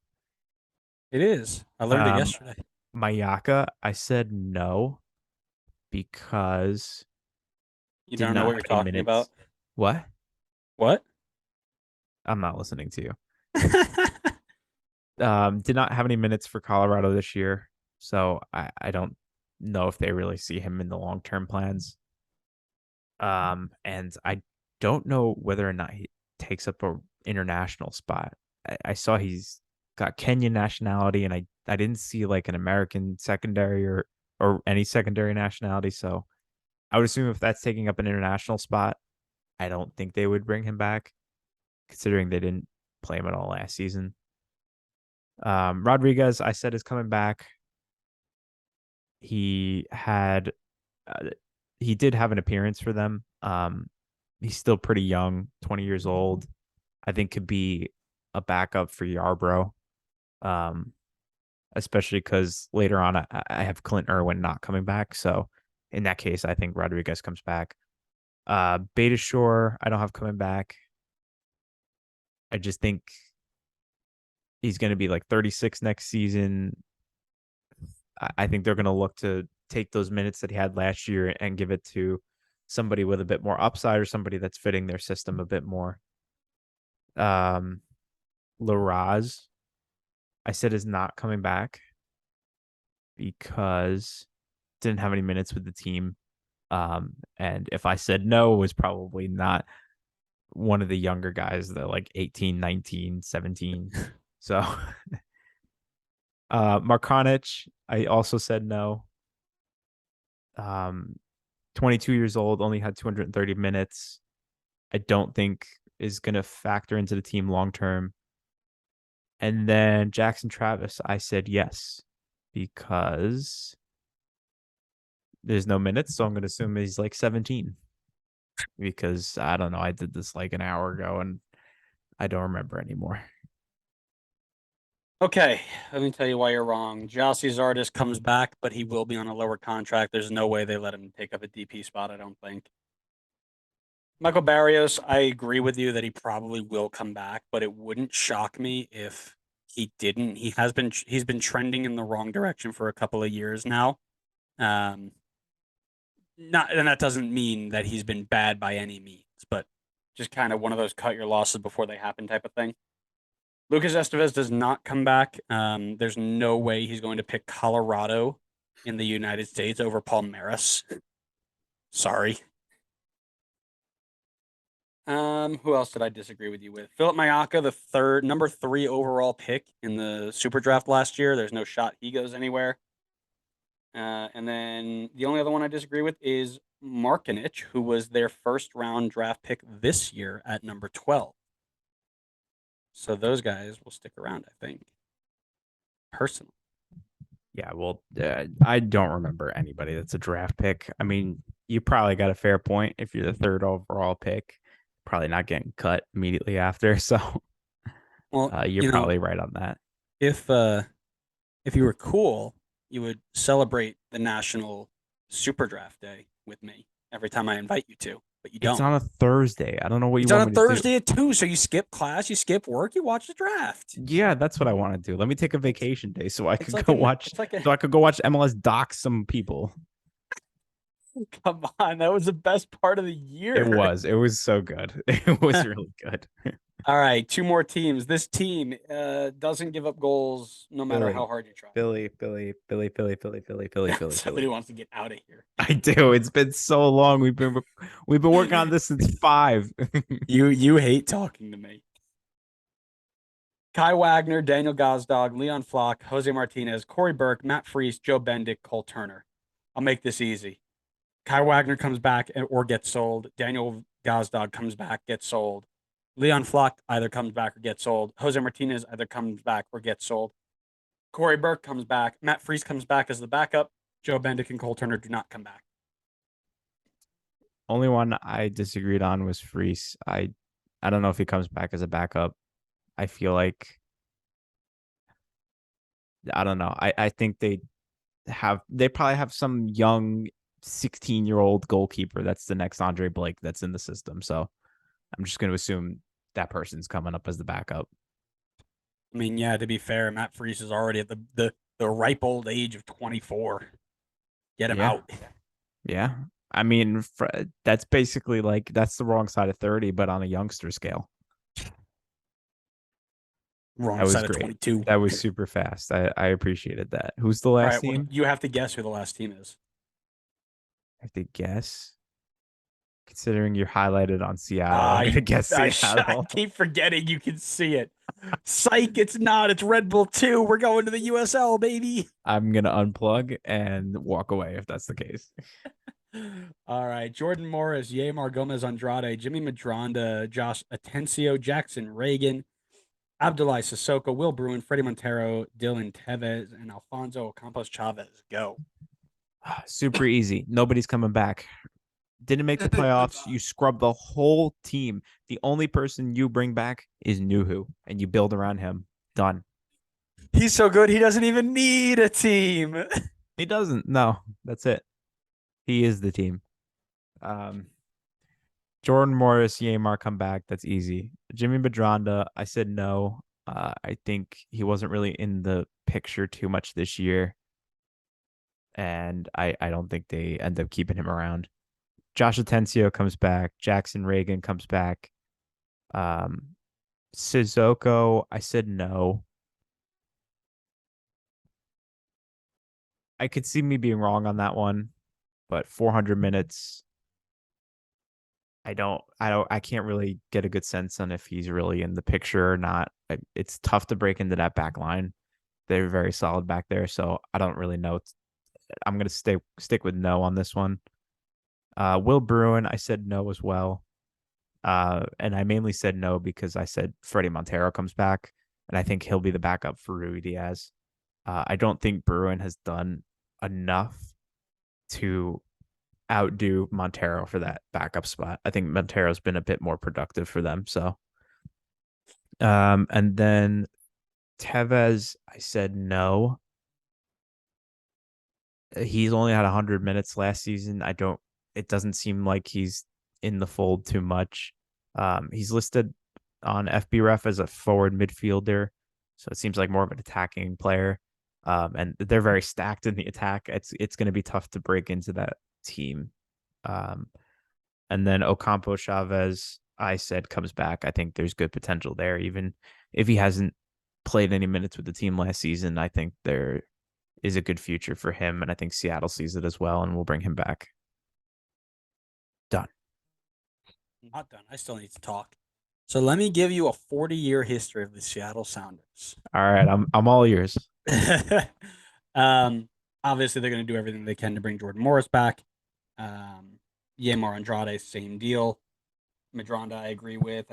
It is. I learned it yesterday. Mayaka, I said no because you don't know what you're talking about. What? What? I'm not listening to you. Did not have any minutes for Colorado this year, so I don't know if they really see him in the long-term plans. And I don't know whether or not he takes up an international spot. I saw he's got Kenyan nationality, and I didn't see like an American secondary or or any secondary nationality. So I would assume if that's taking up an international spot, I don't think they would bring him back, considering they didn't play him at all last season. Rodriguez, I said, is coming back. He had, he did have an appearance for them. He's still pretty young, 20 years old. I think could be a backup for Yarbrough, especially because later on I have Clint Irwin not coming back. So in that case, I think Rodriguez comes back. Beta Shore, I don't have coming back. I just think he's going to be like 36 next season. I think they're going to look to take those minutes that he had last year and give it to somebody with a bit more upside or somebody that's fitting their system a bit more. Laraz, I said, is not coming back because didn't have any minutes with the team. And if I said no, it was probably not one of the younger guys that like 18, 19, 17. So Markanic, I also said no. 22 years old, only had 230 minutes. I don't think is going to factor into the team long term. And then Jackson Travis, I said yes, because there's no minutes. So I'm going to assume he's like 17, because I don't know. I did this like an hour ago and I don't remember anymore. Okay, let me tell you why you're wrong. Jossie Zardes comes back, but he will be on a lower contract. There's no way they let him take up a DP spot, I don't think. Michael Barrios, I agree with you that he probably will come back, but it wouldn't shock me if he didn't. He's been trending in the wrong direction for a couple of years now. And that doesn't mean that he's been bad by any means, but just kind of one of those cut your losses before they happen type of thing. Lucas Estevez does not come back. There's no way he's going to pick Colorado in the United States over Palmeiras. Sorry. Who else did I disagree with you with? Philip Mayaka, the number 3 overall pick in the Super Draft last year. There's no shot he goes anywhere. And then the only other one I disagree with is Markanic, who was their first round draft pick this year at number 12. So those guys will stick around, I think. Personally. Yeah, well, I don't remember anybody that's a draft pick. I mean, you probably got a fair point. If you're the 3rd overall pick, probably not getting cut immediately after. So, well, you're probably right on that. If you were cool, you would celebrate the National Super Draft Day with me every time I invite you to. But you don't. It's on a Thursday. I don't know what you want me to do. It's on a Thursday at 2, so you skip class, you skip work, you watch the draft. Yeah, that's what I want to do. Let me take a vacation day so I could go watch. So I could go watch MLS dox some people. Come on, that was the best part of the year. It was. It was so good. It was really good. All right, 2 more teams. This team doesn't give up goals no matter how hard you try. Philly. Somebody wants to get out of here. I do. It's been so long. We've been working on this since 5. You hate talking to me. Kai Wagner, Daniel Gazdag, Leon Flock, Jose Martinez, Corey Burke, Matt Freese, Joe Bendick, Cole Turner. I'll make this easy. Kai Wagner comes back or gets sold. Daniel Gazdag comes back, gets sold. Leon Flock either comes back or gets sold. Jose Martinez either comes back or gets sold. Corey Burke comes back. Matt Freese comes back as the backup. Joe Bendick and Cole Turner do not come back. Only one I disagreed on was Freese. I don't know if he comes back as a backup. I feel like, I don't know. I think they probably have some young 16-year-old goalkeeper that's the next Andre Blake that's in the system. So I'm just going to assume that person's coming up as the backup. I mean, yeah, to be fair, Matt Freese is already at the ripe old age of 24. Get him out. Yeah. I mean, that's basically like, that's the wrong side of 30, but on a youngster scale. Wrong side of 22. That was super fast. I appreciated that. Who's the last team? Well, you have to guess who the last team is. I have to guess. considering you're highlighted on Seattle, I'm gonna guess I Seattle. keep forgetting you can see it. Psych, it's not. It's Red Bull 2. We're going to the USL, baby. I'm gonna unplug and walk away if that's the case. All right. Jordan Morris, Yamar Gomez Andrade, Jimmy Madronda, Josh Atencio, Jackson Reagan, Abdoulaye Sissoko, Will Bruin, Freddie Montero, Dylan Tevez, and Alfonso Campos Chavez. Go. Super easy. Nobody's coming back. Didn't make the playoffs. You scrub the whole team. The only person you bring back is Nuhu, and you build around him. Done. He's so good, he doesn't even need a team. He doesn't. No, that's it. He is the team. Jordan Morris, Yamar come back. That's easy. Jimmy Madronda, I said no. I think he wasn't really in the picture too much this year. And I don't think they end up keeping him around. Josh Atencio comes back. Jackson Reagan comes back. Sissoko, I said no. I could see me being wrong on that one, but 400 minutes. I can't really get a good sense on if he's really in the picture or not. It's tough to break into that back line. They're very solid back there, so I don't really know. I'm gonna stick with no on this one. Will Bruin, I said no as well. And I mainly said no because I said Freddie Montero comes back, and I think he'll be the backup for Rui Diaz. I don't think Bruin has done enough to outdo Montero for that backup spot. I think Montero's been a bit more productive for them. So, and then Tevez, I said no. He's only had 100 minutes last season. It doesn't seem like he's in the fold too much. He's listed on FBref as a forward midfielder, so it seems like more of an attacking player. And they're very stacked in the attack. It's going to be tough to break into that team. And then Ocampo Chavez, I said comes back. I think there's good potential there, even if he hasn't played any minutes with the team last season. I think there is a good future for him, and I think Seattle sees it as well, and will bring him back. Done. Not done. I still need to talk. So let me give you a 40-year history of the Seattle Sounders. All right, I'm all ears. Obviously, they're going to do everything they can to bring Jordan Morris back. Yamar Andrade, same deal. Madronda, I agree with.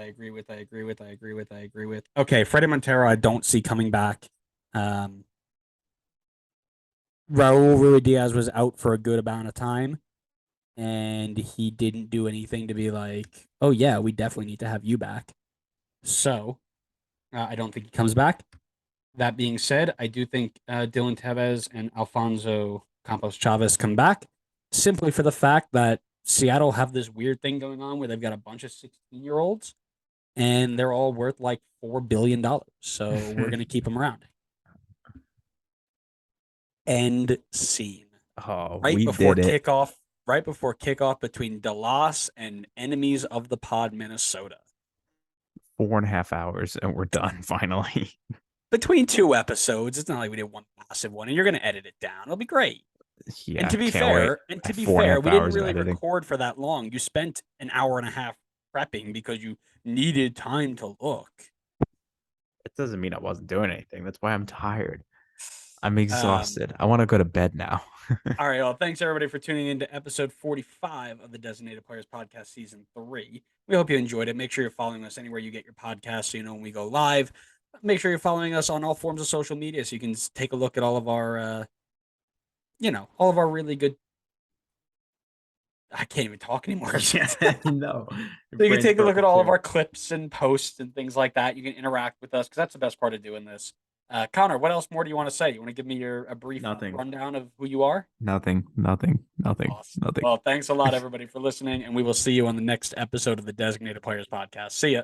Okay, Freddie Montero, I don't see coming back. Raul Rui Diaz was out for a good amount of time, and he didn't do anything to be like, oh, yeah, we definitely need to have you back. So I don't think he comes back. That being said, I do think Dylan Tevez and Alfonso Campos Chavez come back simply for the fact that Seattle have this weird thing going on where they've got a bunch of 16-year-olds and they're all worth like $4 billion. So we're going to keep them around. End scene. Oh, Right we before did it. kickoff between Dallas and enemies of the pod, Minnesota. 4.5 hours and we're done finally. Between 2 episodes, it's not like we did one massive one, and you're going to edit it down. It'll be great. Yeah, and to be can't wait. fair, we didn't 4.5 hours of really editing. record for that long. You spent an hour and a half prepping because you needed time to look. It doesn't mean I wasn't doing anything. That's why I'm tired. I'm exhausted. I want to go to bed now. All right. Well, thanks everybody for tuning in to episode 45 of the Designated Players Podcast Season 3. We hope you enjoyed it. Make sure you're following us anywhere you get your podcasts so you know when we go live. Make sure you're following us on all forms of social media so you can take a look at all of our, all of our really good. I can't even talk anymore. No. So you can take a look at all of our clips and posts and things like that. You can interact with us because that's the best part of doing this. Connor, what else more do you want to say? You want to give me a brief rundown of who you are? Nothing. Awesome. Nothing. Well, thanks a lot, everybody, for listening, and we will see you on the next episode of the Designated Players Podcast. See ya.